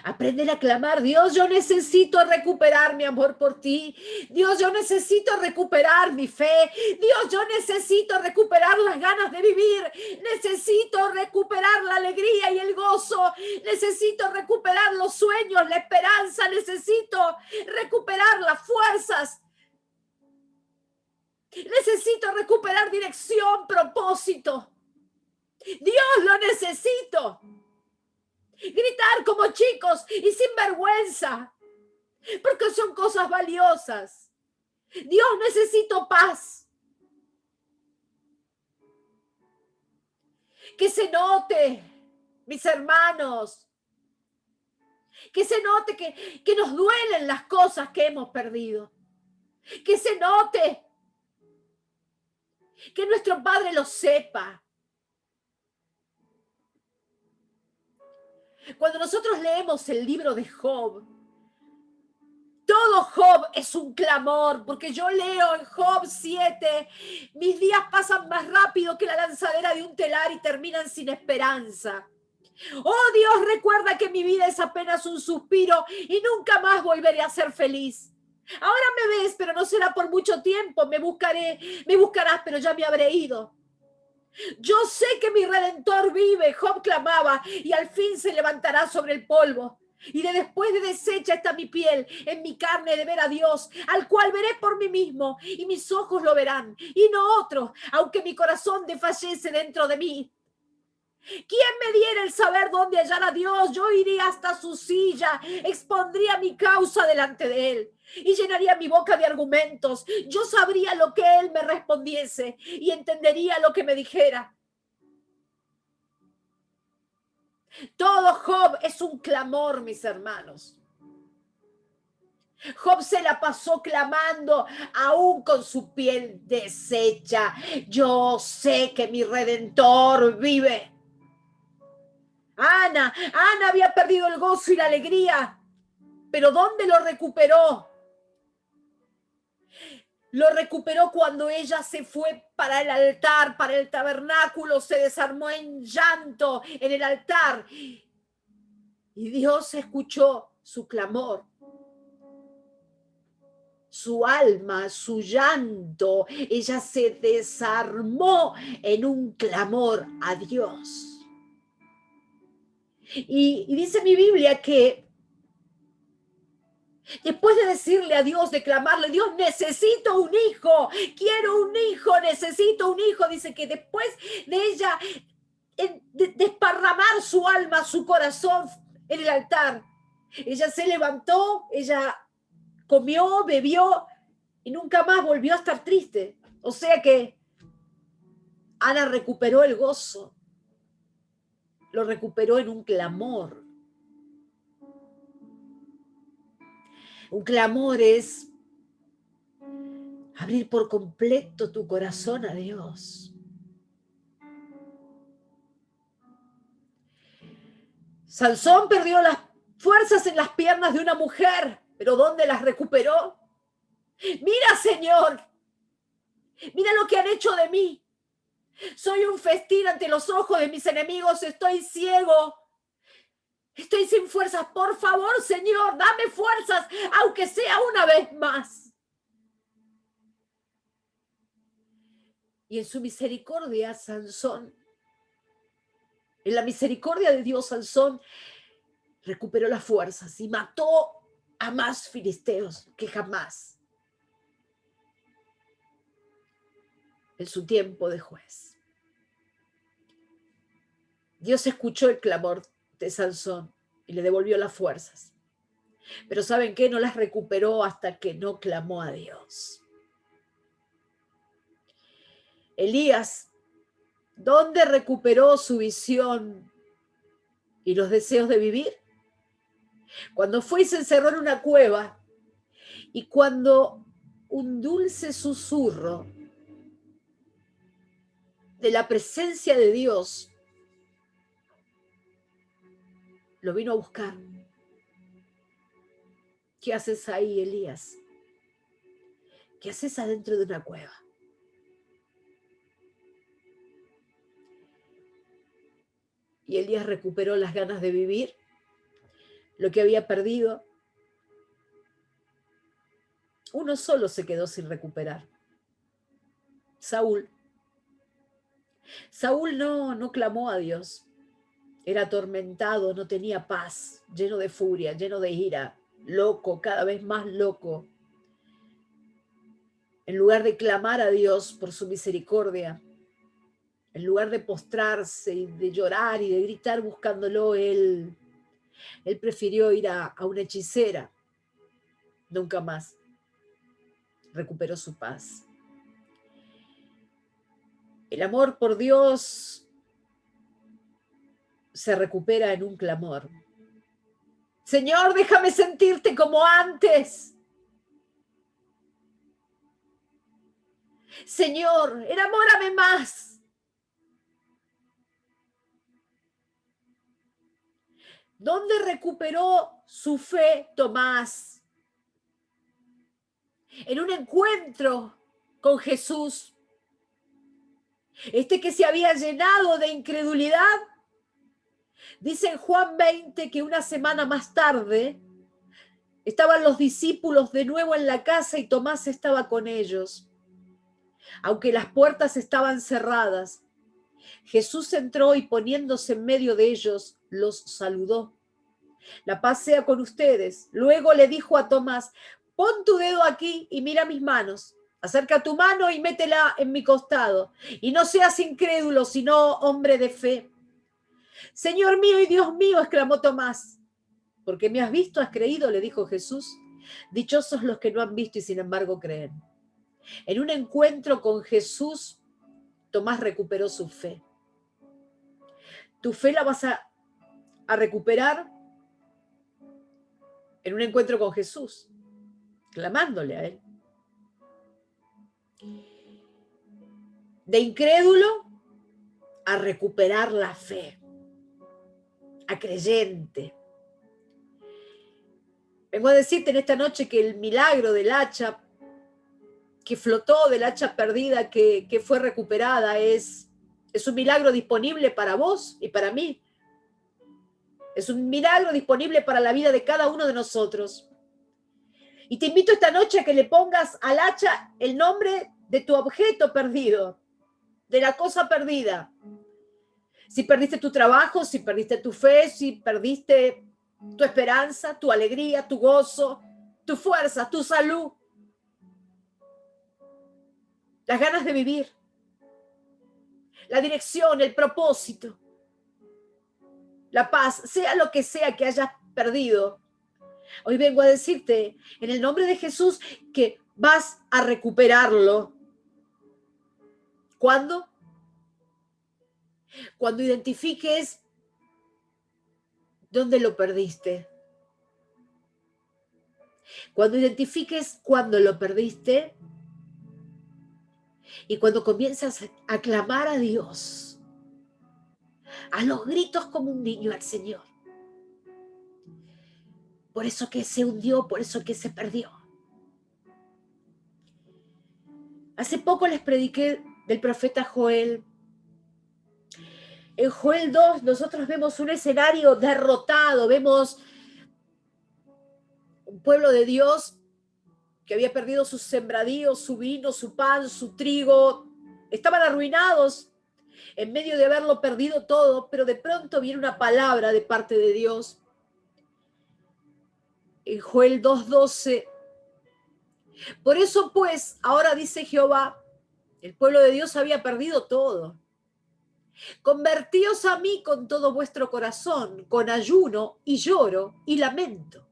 S1: Aprender a clamar, Dios, yo necesito recuperar mi amor por ti. Dios, yo necesito recuperar mi fe. Dios, yo necesito recuperar las ganas de vivir. Necesito recuperar la alegría y el gozo. Necesito recuperar los sueños, la esperanza. Necesito recuperar las fuerzas. Necesito recuperar dirección, propósito. Dios, lo necesito. Gritar como chicos y sin vergüenza, porque son cosas valiosas. Dios, necesito paz. Que se note, mis hermanos, que se note que nos duelen las cosas que hemos perdido. Que se note, que nuestro Padre lo sepa. Cuando nosotros leemos el libro de Job, Todo Job es un clamor, porque yo leo en Job 7, mis días pasan más rápido que la lanzadera de un telar y terminan sin esperanza. Oh Dios, recuerda que mi vida es apenas un suspiro y nunca más volveré a ser feliz. Ahora me ves, pero no será por mucho tiempo. Me buscarás, pero ya me habré ido. Yo sé que mi Redentor vive, Job clamaba, y al fin se levantará sobre el polvo. Y después de deshecha está mi piel, en mi carne de ver a Dios, al cual veré por mí mismo, y mis ojos lo verán, y no otro, aunque mi corazón desfallece dentro de mí. ¿Quién me diera el saber dónde hallar a Dios? Yo iría hasta su silla, expondría mi causa delante de él y llenaría mi boca de argumentos. Yo sabría lo que él me respondiese y entendería lo que me dijera. Todo Job es un clamor, mis hermanos. Job se la pasó clamando aún con su piel deshecha. Yo sé que mi Redentor vive. Ana había perdido el gozo y la alegría, pero ¿dónde lo recuperó? Lo recuperó cuando ella se fue para el altar, para el tabernáculo, se desarmó en llanto en el altar y Dios escuchó su clamor, su alma, su llanto. Ella se desarmó en un clamor a Dios. Y dice mi Biblia que después de decirle a Dios, de clamarle, Dios, necesito un hijo, quiero un hijo, necesito un hijo, dice que después de ella desparramar su alma, su corazón en el altar, ella se levantó, ella comió, bebió y nunca más volvió a estar triste. O sea que Ana recuperó el gozo, lo recuperó en un clamor. Un clamor es abrir por completo tu corazón a Dios. Sansón perdió las fuerzas en las piernas de una mujer, pero ¿dónde las recuperó? Mira, Señor, mira lo que han hecho de mí. Soy un festín ante los ojos de mis enemigos, estoy ciego. Estoy sin fuerzas. Por favor, Señor, dame fuerzas, aunque sea una vez más. Y en su misericordia, Sansón, en la misericordia de Dios, Sansón recuperó las fuerzas y mató a más filisteos que jamás en su tiempo de juez. Dios escuchó el clamor de Sansón y le devolvió las fuerzas. Pero ¿saben qué? No las recuperó hasta que no clamó a Dios. Elías, ¿dónde recuperó su visión y los deseos de vivir? Cuando fue y se encerró en una cueva y cuando un dulce susurro de la presencia de Dios lo vino a buscar. ¿Qué haces ahí, Elías? ¿Qué haces adentro de una cueva? Y Elías recuperó las ganas de vivir, lo que había perdido. Uno solo se quedó sin recuperar. Saúl. Saúl no clamó a Dios. Era atormentado, no tenía paz, lleno de furia, lleno de ira, loco, cada vez más loco. En lugar de clamar a Dios por su misericordia, en lugar de postrarse y de llorar y de gritar buscándolo, él prefirió ir a una hechicera. Nunca más recuperó su paz. El amor por Dios se recupera en un clamor. Señor, déjame sentirte como antes. Señor, enamórame más. ¿Dónde recuperó su fe Tomás? en un encuentro con Jesús. Este que se había llenado de incredulidad, dice en Juan 20 que una semana más tarde estaban los discípulos de nuevo en la casa y Tomás estaba con ellos. Aunque las puertas estaban cerradas, Jesús entró y poniéndose en medio de ellos, los saludó. La paz sea con ustedes. Luego le dijo a Tomás, pon tu dedo aquí y mira mis manos. Acerca tu mano y métela en mi costado. Y no seas incrédulo, sino hombre de fe. Señor mío y Dios mío, exclamó Tomás. Porque me has visto, has creído, le dijo Jesús. Dichosos los que no han visto y sin embargo creen. En un encuentro con Jesús, Tomás recuperó su fe. Tu fe la vas a recuperar en un encuentro con Jesús, clamándole a Él. De incrédulo a recuperar la fe, a creyente. Vengo a decirte en esta noche que el milagro del hacha que flotó, del hacha perdida que fue recuperada, es un milagro disponible para vos y para mí. Es un milagro disponible para la vida de cada uno de nosotros. Y te invito esta noche a que le pongas al hacha el nombre de tu objeto perdido, de la cosa perdida. Si perdiste tu trabajo, si perdiste tu fe, si perdiste tu esperanza, tu alegría, tu gozo, tu fuerza, tu salud, las ganas de vivir, la dirección, el propósito, la paz, sea lo que sea que hayas perdido. Hoy vengo a decirte, en el nombre de Jesús, que vas a recuperarlo. ¿Cuándo? Cuando identifiques dónde lo perdiste. Cuando identifiques cuándo lo perdiste y cuando comienzas a clamar a Dios, a los gritos como un niño al Señor. Por eso que se hundió, por eso que se perdió. Hace poco les prediqué del profeta Joel. En Joel 2 nosotros vemos un escenario derrotado, vemos un pueblo de Dios que había perdido sus sembradíos, su vino, su pan, su trigo. Estaban arruinados en medio de haberlo perdido todo, pero de pronto viene una palabra de parte de Dios. En Joel 2:12. Por eso pues, ahora dice Jehová, el pueblo de Dios había perdido todo. Convertíos a mí con todo vuestro corazón, con ayuno y lloro y lamento.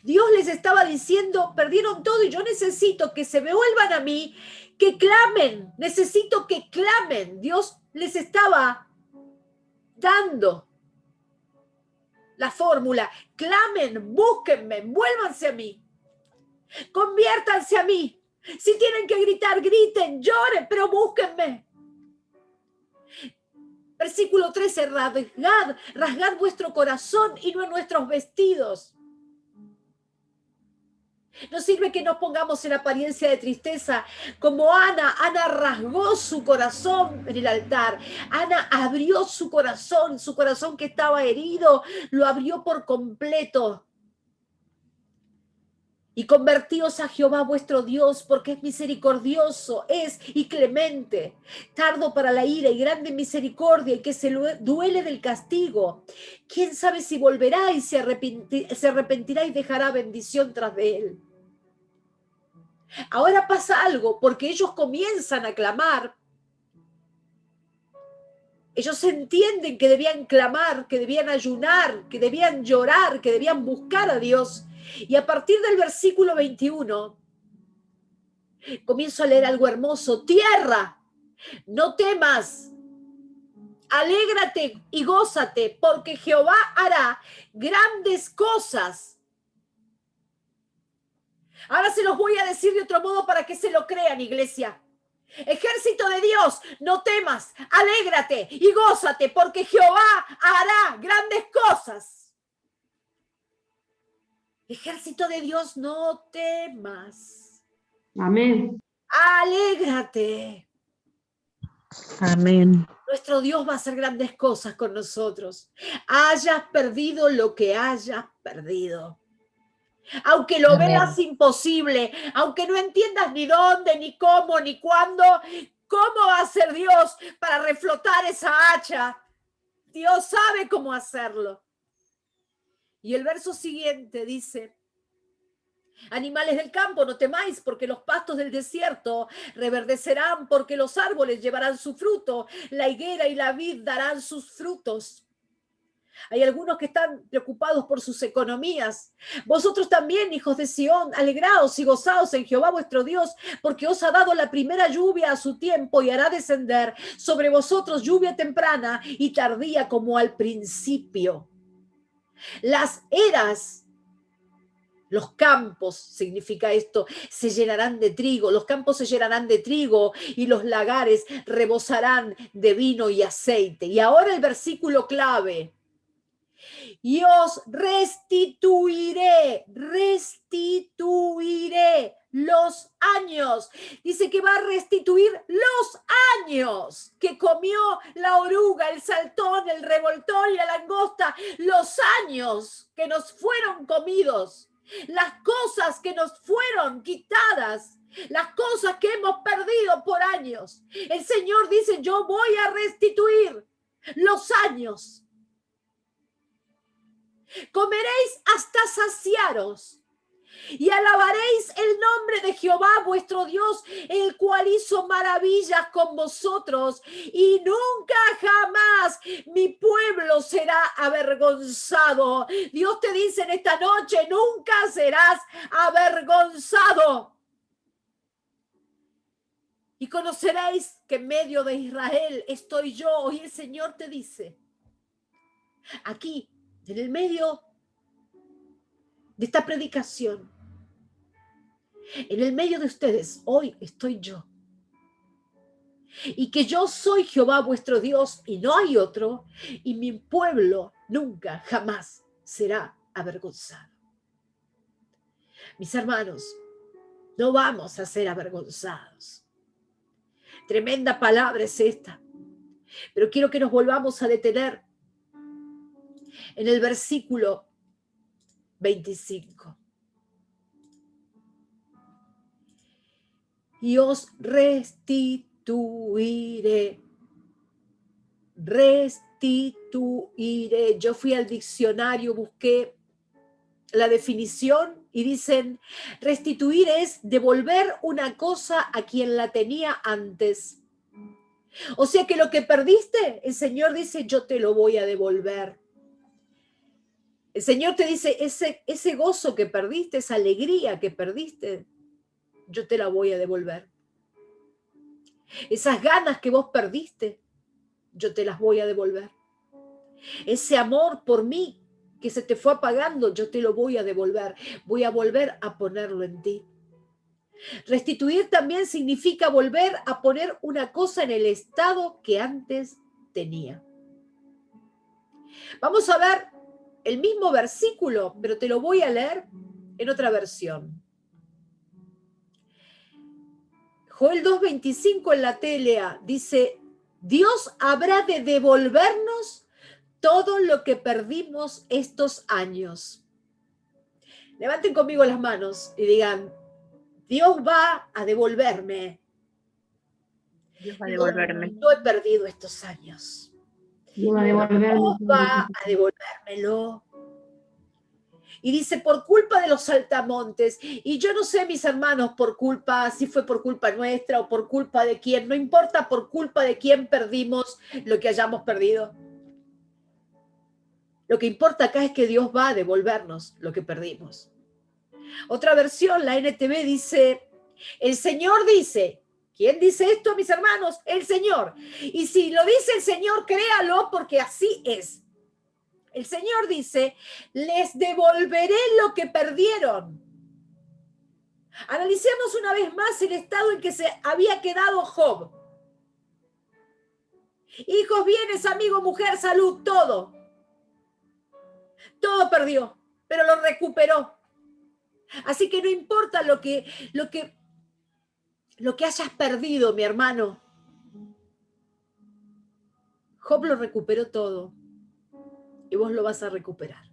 S1: Dios les estaba diciendo, perdieron todo y yo necesito que se me vuelvan a mí, que clamen, necesito que clamen. Dios les estaba dando la fórmula, clamen, búsquenme, vuélvanse a mí, conviértanse a mí. Si tienen que gritar, griten, lloren, pero búsquenme. Versículo 13, rasgad vuestro corazón y no nuestros vestidos. No sirve que nos pongamos en apariencia de tristeza. Como Ana rasgó su corazón en el altar. Ana abrió su corazón que estaba herido, lo abrió por completo. Y convertíos a Jehová vuestro Dios, porque es misericordioso, es y clemente, tardo para la ira y grande misericordia, y que se duele del castigo. ¿Quién sabe si volverá y se arrepentirá y dejará bendición tras de él? Ahora pasa algo, porque ellos comienzan a clamar. Ellos entienden que debían clamar, que debían ayunar, que debían llorar, que debían buscar a Dios. Y a partir del versículo 21, comienzo a leer algo hermoso. Tierra, no temas, alégrate y gózate, porque Jehová hará grandes cosas. Ahora se los voy a decir de otro modo para que se lo crean, iglesia. Ejército de Dios, no temas, alégrate y gózate, porque Jehová hará grandes cosas. Ejército de Dios, no temas.
S2: Amén.
S1: Alégrate.
S3: Amén.
S1: Nuestro Dios va a hacer grandes cosas con nosotros. Hayas perdido lo que hayas perdido. Aunque lo
S3: Amén.
S1: veas imposible, aunque no entiendas ni dónde, ni cómo, ni cuándo, ¿cómo va a ser Dios para reflotar esa hacha? Dios sabe cómo hacerlo. Y el verso siguiente dice: animales del campo, no temáis, porque los pastos del desierto reverdecerán, porque los árboles llevarán su fruto, la higuera y la vid darán sus frutos. Hay algunos que están preocupados por sus economías. Vosotros también, hijos de Sión, alegraos y gozaos en Jehová vuestro Dios, porque os ha dado la primera lluvia a su tiempo y hará descender sobre vosotros lluvia temprana y tardía como al principio. Las eras, los campos, significa esto, se llenarán de trigo, los campos se llenarán de trigo y los lagares rebosarán de vino y aceite. Y ahora el versículo clave: y os restituiré los años. Dice que va a restituir los años que comió la oruga, el saltón, el revoltón y la langosta, los años que nos fueron comidos, las cosas que nos fueron quitadas, las cosas que hemos perdido por años. El Señor dice: yo voy a restituir los años. Comeréis hasta saciaros y alabaréis el nombre de Jehová vuestro Dios, el cual hizo maravillas con vosotros, y nunca jamás mi pueblo será avergonzado. Dios te dice en esta noche: nunca serás avergonzado. Y conoceréis que en medio de Israel estoy yo. Hoy el Señor te dice, aquí, en el medio de esta predicación, en el medio de ustedes, hoy estoy yo. Y que yo soy Jehová vuestro Dios y no hay otro, y mi pueblo nunca, jamás será avergonzado. Mis hermanos, no vamos a ser avergonzados. Tremenda palabra es esta, pero quiero que nos volvamos a detener en el versículo 25. Y os restituiré. Yo fui al diccionario, busqué la definición y dicen: restituir es devolver una cosa a quien la tenía antes. O sea que lo que perdiste, el Señor dice: yo te lo voy a devolver. El Señor te dice: ese gozo que perdiste, esa alegría que perdiste, yo te la voy a devolver. Esas ganas que vos perdiste, yo te las voy a devolver. Ese amor por mí que se te fue apagando, yo te lo voy a devolver. Voy a volver a ponerlo en ti. Restituir también significa volver a poner una cosa en el estado que antes tenía. Vamos a ver el mismo versículo, pero te lo voy a leer en otra versión. Joel 2:25 en la TLA dice: Dios habrá de devolvernos todo lo que perdimos estos años. Levanten conmigo las manos y digan: Dios va a devolverme.
S2: Dios va a devolverme.
S1: No he perdido estos años.
S2: Dios va a devolverme.
S1: Dios va a devolvérmelo. Y dice: por culpa de los saltamontes. Y yo no sé, mis hermanos, por culpa, si fue por culpa nuestra o por culpa de quién, no importa por culpa de quién perdimos lo que hayamos perdido. Lo que importa acá es que Dios va a devolvernos lo que perdimos. Otra versión, la NTV, dice: el Señor dice. ¿Quién dice esto, mis hermanos? El Señor. Y si lo dice el Señor, créalo, porque así es. El Señor dice: les devolveré lo que perdieron. Analicemos una vez más el estado en que se había quedado Job. Hijos, bienes, amigo, mujer, salud, todo. Todo perdió, pero lo recuperó. Así que no importa lo que hayas perdido, mi hermano. Job lo recuperó todo y vos lo vas a recuperar.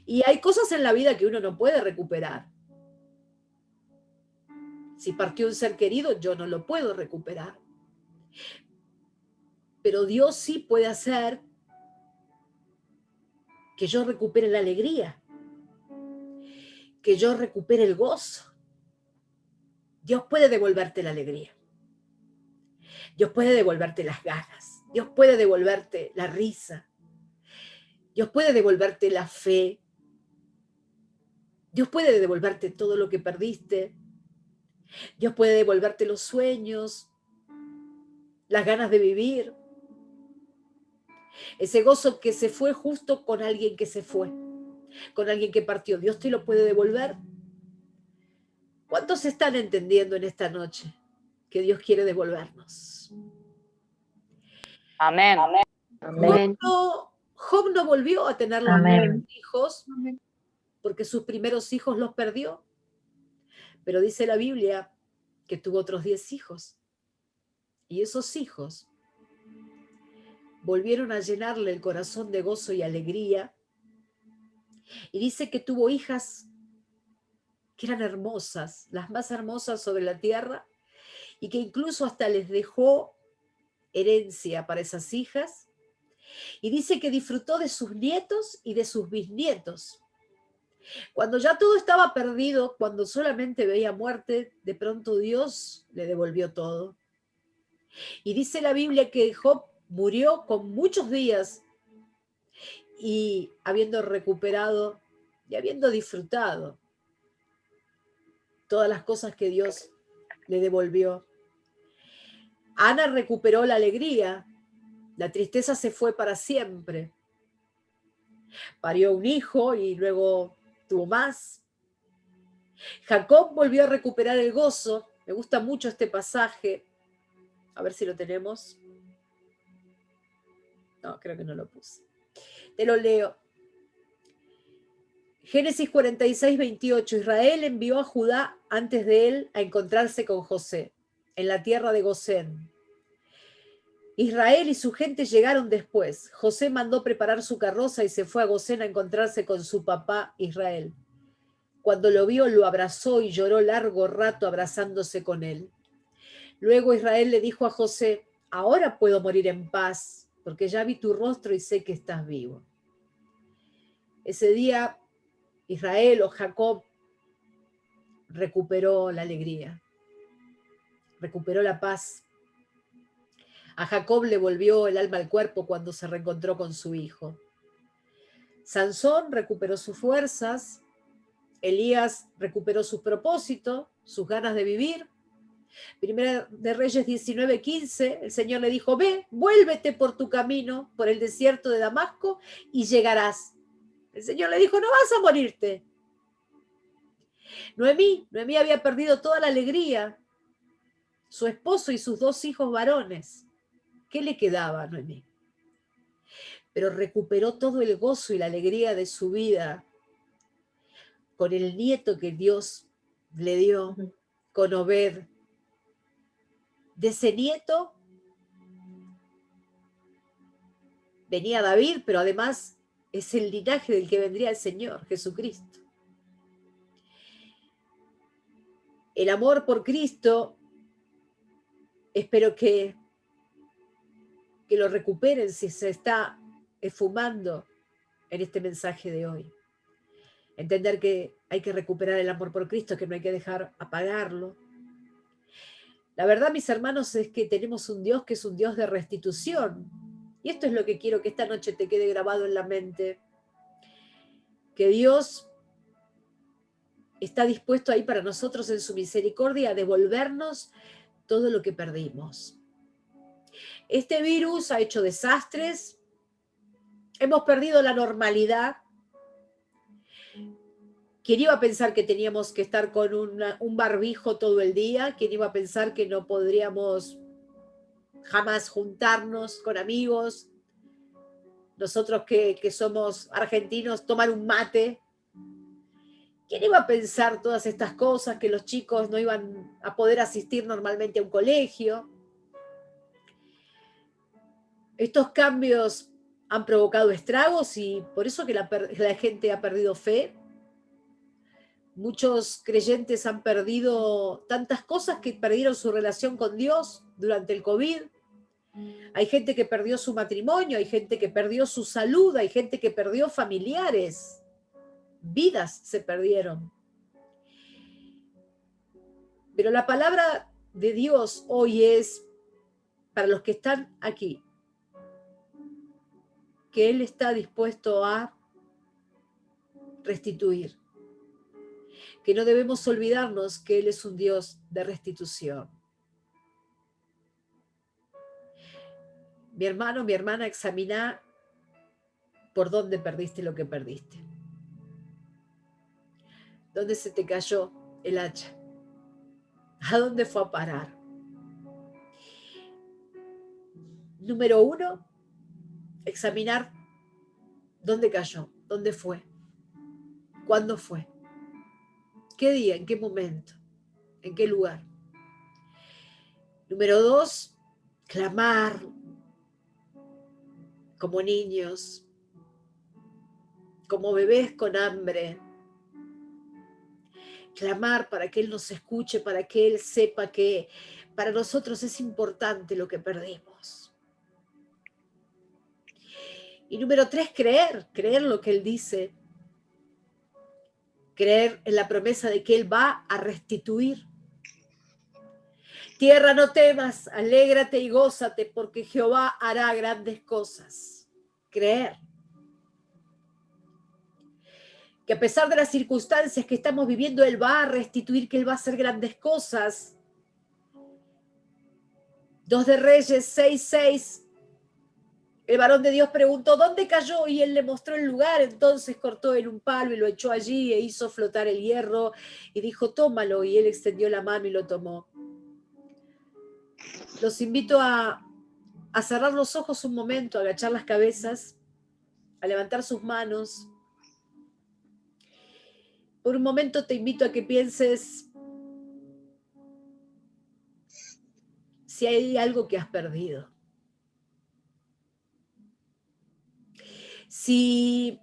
S1: Y hay cosas en la vida que uno no puede recuperar. Si partió un ser querido, yo no lo puedo recuperar. Pero Dios sí puede hacer que yo recupere la alegría, que yo recupere el gozo. Dios puede devolverte la alegría. Dios puede devolverte las ganas. Dios puede devolverte la risa. Dios puede devolverte la fe. Dios puede devolverte todo lo que perdiste. Dios puede devolverte los sueños, las ganas de vivir, ese gozo que se fue justo con alguien que se fue, con alguien que partió. Dios te lo puede devolver. ¿Cuántos están entendiendo en esta noche que Dios quiere devolvernos?
S3: Amén.
S2: Amén.
S1: Job no volvió a tener los
S3: Amén.
S1: hijos porque sus primeros hijos los perdió. Pero dice la Biblia que tuvo otros 10 hijos. Y esos hijos volvieron a llenarle el corazón de gozo y alegría. Y dice que tuvo hijas que eran hermosas, las más hermosas sobre la tierra, y que incluso hasta les dejó herencia para esas hijas. Y dice que disfrutó de sus nietos y de sus bisnietos. Cuando ya todo estaba perdido, cuando solamente veía muerte, de pronto Dios le devolvió todo. Y dice la Biblia que Job murió con muchos días y habiendo recuperado y habiendo disfrutado todas las cosas que Dios le devolvió. Ana recuperó la alegría, la tristeza se fue para siempre. Parió un hijo y luego tuvo más. Jacob volvió a recuperar el gozo. Me gusta mucho este pasaje. A ver si lo tenemos. No, creo que no lo puse. Te lo leo. Génesis 46, 28. Israel envió a Judá antes de él a encontrarse con José en la tierra de Gosén. Israel y su gente llegaron después. José mandó preparar su carroza y se fue a Gosén a encontrarse con su papá Israel. Cuando lo vio, lo abrazó y lloró largo rato abrazándose con él. Luego Israel le dijo a José: ahora puedo morir en paz, porque ya vi tu rostro y sé que estás vivo. Ese día Israel o Jacob recuperó la alegría, recuperó la paz. A Jacob le volvió el alma al cuerpo cuando se reencontró con su hijo. Sansón recuperó sus fuerzas. Elías recuperó su propósito, sus ganas de vivir. Primera de Reyes 19:15, el Señor le dijo: ve, vuélvete por tu camino, por el desierto de Damasco, y llegarás. El Señor le dijo: no vas a morirte. Noemí había perdido toda la alegría, su esposo y sus 2 hijos varones. ¿Qué le quedaba a Noemí? Pero recuperó todo el gozo y la alegría de su vida con el nieto que Dios le dio, con Obed. De ese nieto venía David, pero además es el linaje del que vendría el Señor, Jesucristo. El amor por Cristo, espero que lo recuperen si se está esfumando en este mensaje de hoy. Entender que hay que recuperar el amor por Cristo, que no hay que dejar apagarlo. La verdad, mis hermanos, es que tenemos un Dios que es un Dios de restitución. Y esto es lo que quiero que esta noche te quede grabado en la mente. Que Dios está dispuesto ahí para nosotros en su misericordia a devolvernos todo lo que perdimos. Este virus ha hecho desastres. Hemos perdido la normalidad. ¿Quién iba a pensar que teníamos que estar con un barbijo todo el día? ¿Quién iba a pensar que no podríamos jamás juntarnos con amigos? Nosotros que somos argentinos, tomar un mate. ¿Quién iba a pensar todas estas cosas, que los chicos no iban a poder asistir normalmente a un colegio? Estos cambios han provocado estragos y por eso que la gente ha perdido fe. Muchos creyentes han perdido tantas cosas que perdieron su relación con Dios durante el COVID. Hay gente que perdió su matrimonio, hay gente que perdió su salud, hay gente que perdió familiares. Vidas se perdieron. Pero la palabra de Dios hoy es para los que están aquí, que Él está dispuesto a restituir, que no debemos olvidarnos que Él es un Dios de restitución. Mi hermano, mi hermana, examina por dónde perdiste lo que perdiste. ¿Dónde se te cayó el hacha? ¿A dónde fue a parar? Número 1, examinar dónde cayó, dónde fue, cuándo fue, qué día, en qué momento, en qué lugar. Número 2, clamar como niños, como bebés con hambre. Clamar para que Él nos escuche, para que Él sepa que para nosotros es importante lo que perdimos. Y número 3, creer lo que Él dice. Creer en la promesa de que Él va a restituir. Tierra, no temas, alégrate y gózate, porque Jehová hará grandes cosas. Creer. Que a pesar de las circunstancias que estamos viviendo, Él va a restituir, que Él va a hacer grandes cosas. 2 de Reyes 6:6. El varón de Dios preguntó, ¿dónde cayó? Y Él le mostró el lugar. Entonces cortó él un palo y lo echó allí e hizo flotar el hierro y dijo, tómalo. Y Él extendió la mano y lo tomó. Los invito a cerrar los ojos un momento, a agachar las cabezas, a levantar sus manos. Por un momento te invito a que pienses si hay algo que has perdido. Si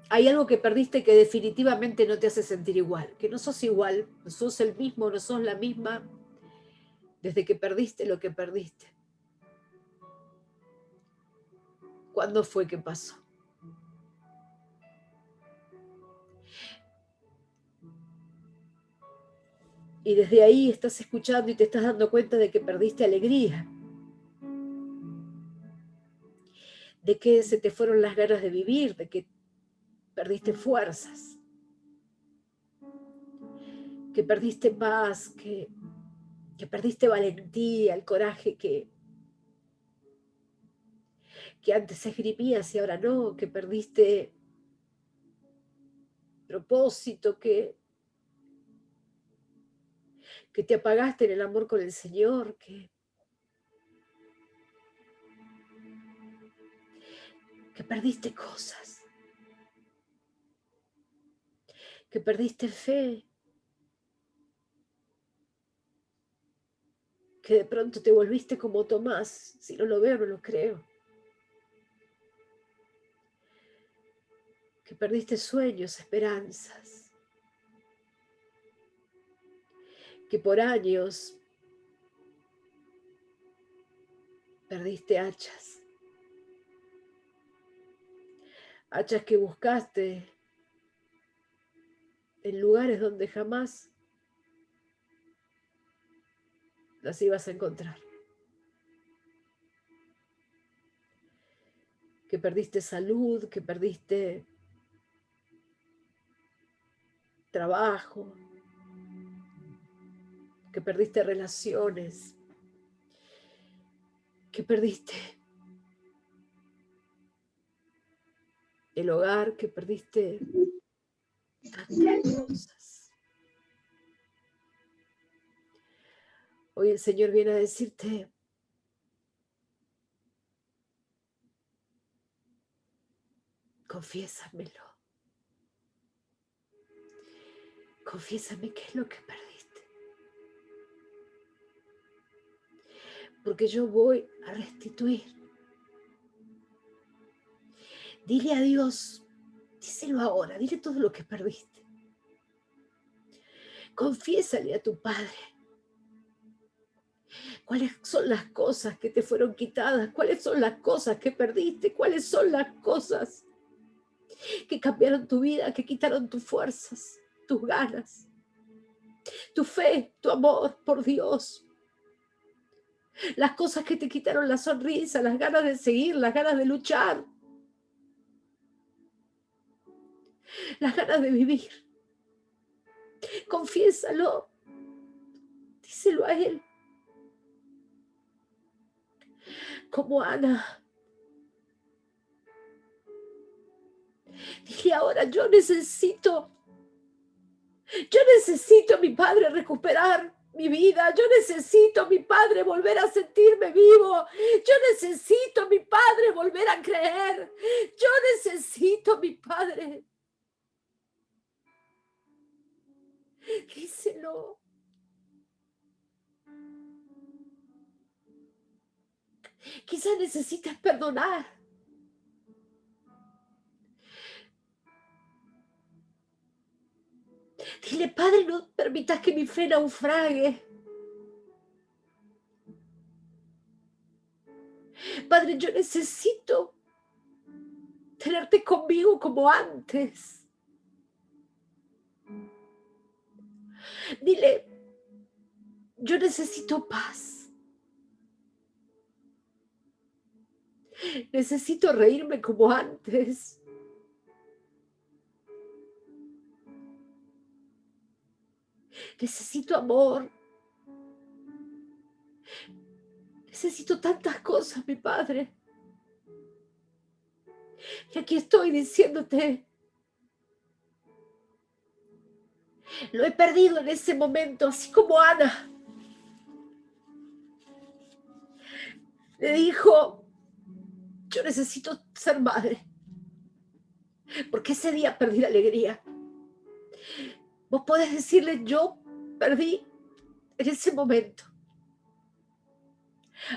S1: hay algo que perdiste que definitivamente no te hace sentir igual, que no sos igual, no sos el mismo, no sos la misma desde que perdiste lo que perdiste. ¿Cuándo fue que pasó? Y desde ahí estás escuchando y te estás dando cuenta de que perdiste alegría, de que se te fueron las ganas de vivir, de que perdiste fuerzas, que perdiste paz, que perdiste valentía, el coraje que antes esgrimías y ahora no, que perdiste propósito, que te apagaste en el amor con el Señor, que perdiste cosas, que perdiste fe, que de pronto te volviste como Tomás. Si no lo veo, no lo creo. Que perdiste sueños, esperanzas. Que por años perdiste hachas. Hachas que buscaste en lugares donde jamás las ibas a encontrar. Que perdiste salud, que perdiste trabajo, que perdiste relaciones, que perdiste el hogar, que perdiste tantas cosas. Hoy el Señor viene a decirte, confiésamelo. Confiésame qué es lo que perdiste. Porque yo voy a restituir. Dile a Dios, díselo ahora, dile todo lo que perdiste. Confiésale a tu Padre cuáles son las cosas que te fueron quitadas, cuáles son las cosas que perdiste, cuáles son las cosas que cambiaron tu vida, que quitaron tus fuerzas, tus ganas, tu fe, tu amor por Dios. Las cosas que te quitaron la sonrisa, las ganas de seguir, las ganas de luchar, las ganas de vivir. Confiésalo, díselo a Él. Como Ana. Dile ahora, yo necesito a mi Padre recuperar mi vida. Yo necesito a mi Padre volver a sentirme vivo. Yo necesito a mi Padre volver a creer. Yo necesito a mi Padre. Díselo. Quizás necesitas perdonar. Dile, Padre, no permitas que mi fe naufrague. Padre, yo necesito tenerte conmigo como antes. Dile, yo necesito paz. Necesito reírme como antes. Necesito amor. Necesito tantas cosas, mi Padre. Y aquí estoy diciéndote, lo he perdido en ese momento, así como Ana le dijo, yo necesito ser madre, porque ese día perdí la alegría. Vos podés decirle, yo perdí en ese momento.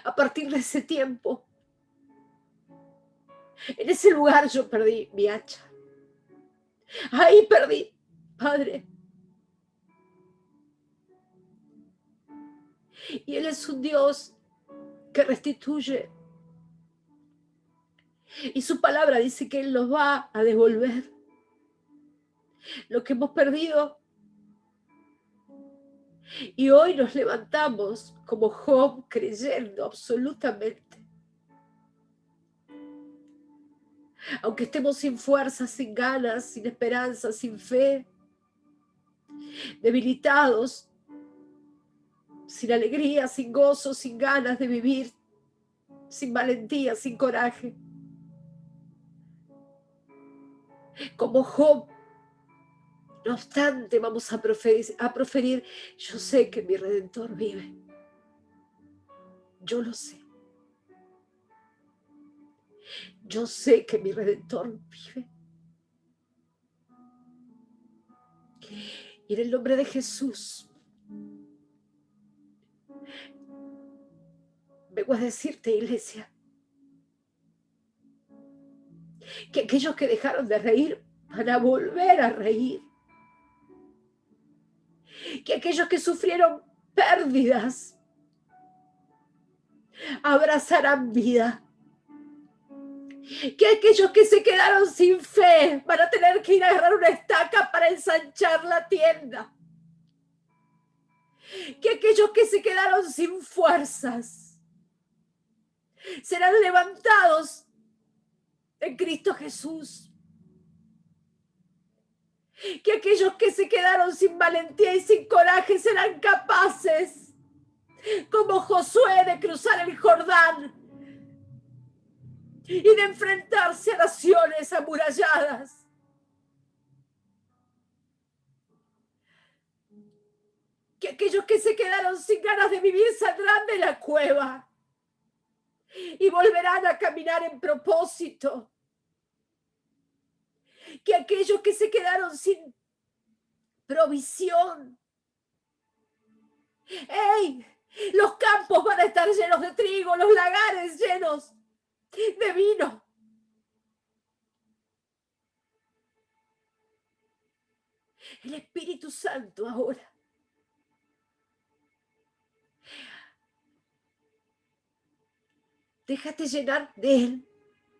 S1: A partir de ese tiempo, en ese lugar yo perdí mi hacha. Ahí perdí, Padre. Y Él es un Dios que restituye. Y su palabra dice que Él nos va a devolver lo que hemos perdido. Y hoy nos levantamos como Job, creyendo absolutamente. Aunque estemos sin fuerzas, sin ganas, sin esperanza, sin fe, debilitados, sin alegría, sin gozo, sin ganas de vivir, sin valentía, sin coraje. Como Job, no obstante, vamos a proferir, yo sé que mi Redentor vive. Yo lo sé. Yo sé que mi Redentor vive. Y en el nombre de Jesús, vengo a decirte, iglesia, que aquellos que dejaron de reír van a volver a reír. Que aquellos que sufrieron pérdidas abrazarán vida. Que aquellos que se quedaron sin fe van a tener que ir a agarrar una estaca para ensanchar la tienda. Que aquellos que se quedaron sin fuerzas serán levantados en Cristo Jesús. Que aquellos que se quedaron sin valentía y sin coraje serán capaces, como Josué, de cruzar el Jordán y de enfrentarse a naciones amuralladas. Que aquellos que se quedaron sin ganas de vivir saldrán de la cueva y volverán a caminar en propósito. Que aquellos que se quedaron sin provisión. ¡Ey! Los campos van a estar llenos de trigo, los lagares llenos de vino. El Espíritu Santo ahora déjate llenar de Él,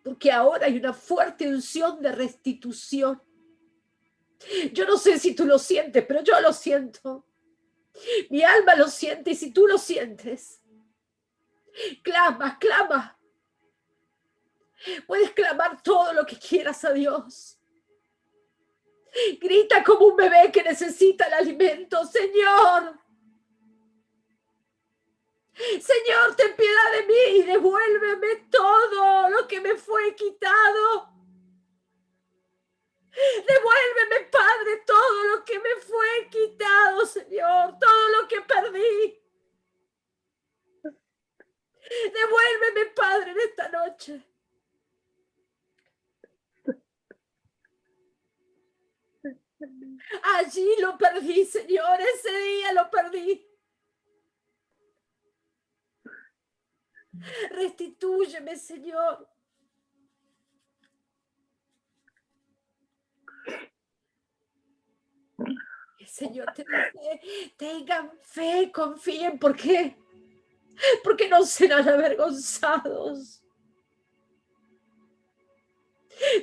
S1: porque ahora hay una fuerte unción de restitución. Yo no sé si tú lo sientes, pero yo lo siento. Mi alma lo siente, y si tú lo sientes, clama, clama. Puedes clamar todo lo que quieras a Dios. Grita como un bebé que necesita el alimento. Señor, Señor, ten piedad de mí y devuélveme todo lo que me fue quitado. Devuélveme, Padre, todo lo que me fue quitado, Señor, todo lo que perdí. Devuélveme, Padre, en esta noche. Allí lo perdí, Señor, ese día lo perdí. Restitúyeme, Señor. El Señor te dice, tengan fe, confíen. ¿Por qué? Porque no serán avergonzados.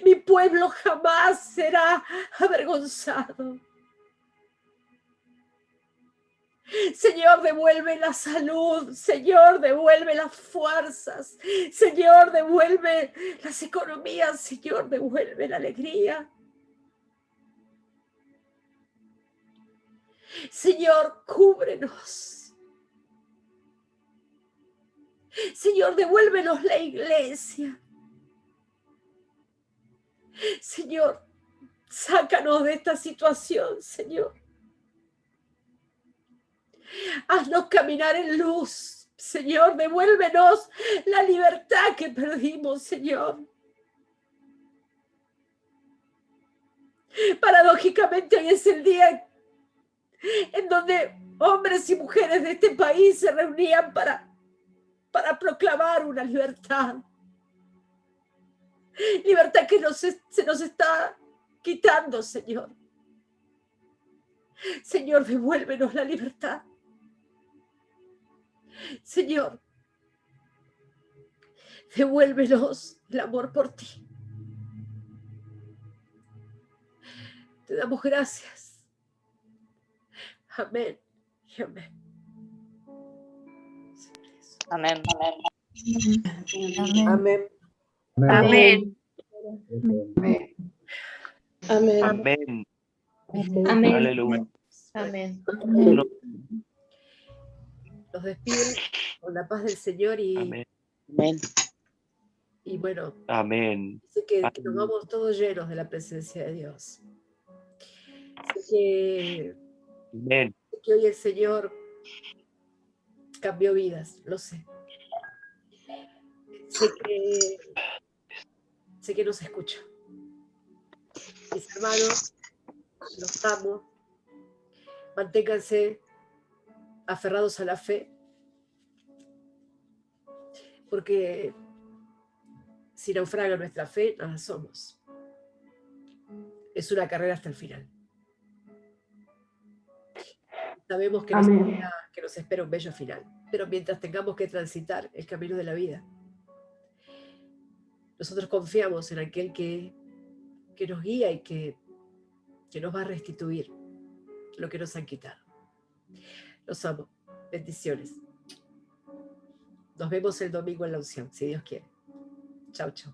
S1: Mi pueblo jamás será avergonzado. Señor, devuelve la salud. Señor, devuelve las fuerzas. Señor, devuelve las economías. Señor, devuelve la alegría. Señor, cúbrenos. Señor, devuélvenos la iglesia. Señor, sácanos de esta situación, Señor. Haznos caminar en luz, Señor. Devuélvenos la libertad que perdimos, Señor. Paradójicamente, hoy es el día en donde hombres y mujeres de este país se reunían para proclamar una libertad. Libertad que se nos está quitando, Señor. Señor, devuélvenos la libertad. Señor, devuélvenos el amor por ti. Te damos gracias. Amén y amén.
S3: Amén.
S1: Amén.
S2: Amén.
S1: Amén.
S4: Amén.
S2: Amén.
S4: Aleluya.
S2: Amén.
S1: Los despido con la paz del Señor
S4: Amén.
S1: y bueno,
S4: Amén.
S1: sé que nos vamos todos llenos de la presencia de Dios. Sé
S4: Amén.
S1: que hoy el Señor cambió vidas, lo sé. Sé que nos escucha. Mis hermanos, los amo. Manténganse aferrados a la fe, porque si naufraga nuestra fe, nada somos. Es una carrera hasta el final. Sabemos que nos espera un bello final, pero mientras tengamos que transitar el camino de la vida, nosotros confiamos en aquel que nos guía y que nos va a restituir lo que nos han quitado. Los amo. Bendiciones. Nos vemos el domingo en la unción, si Dios quiere. Chau, chau.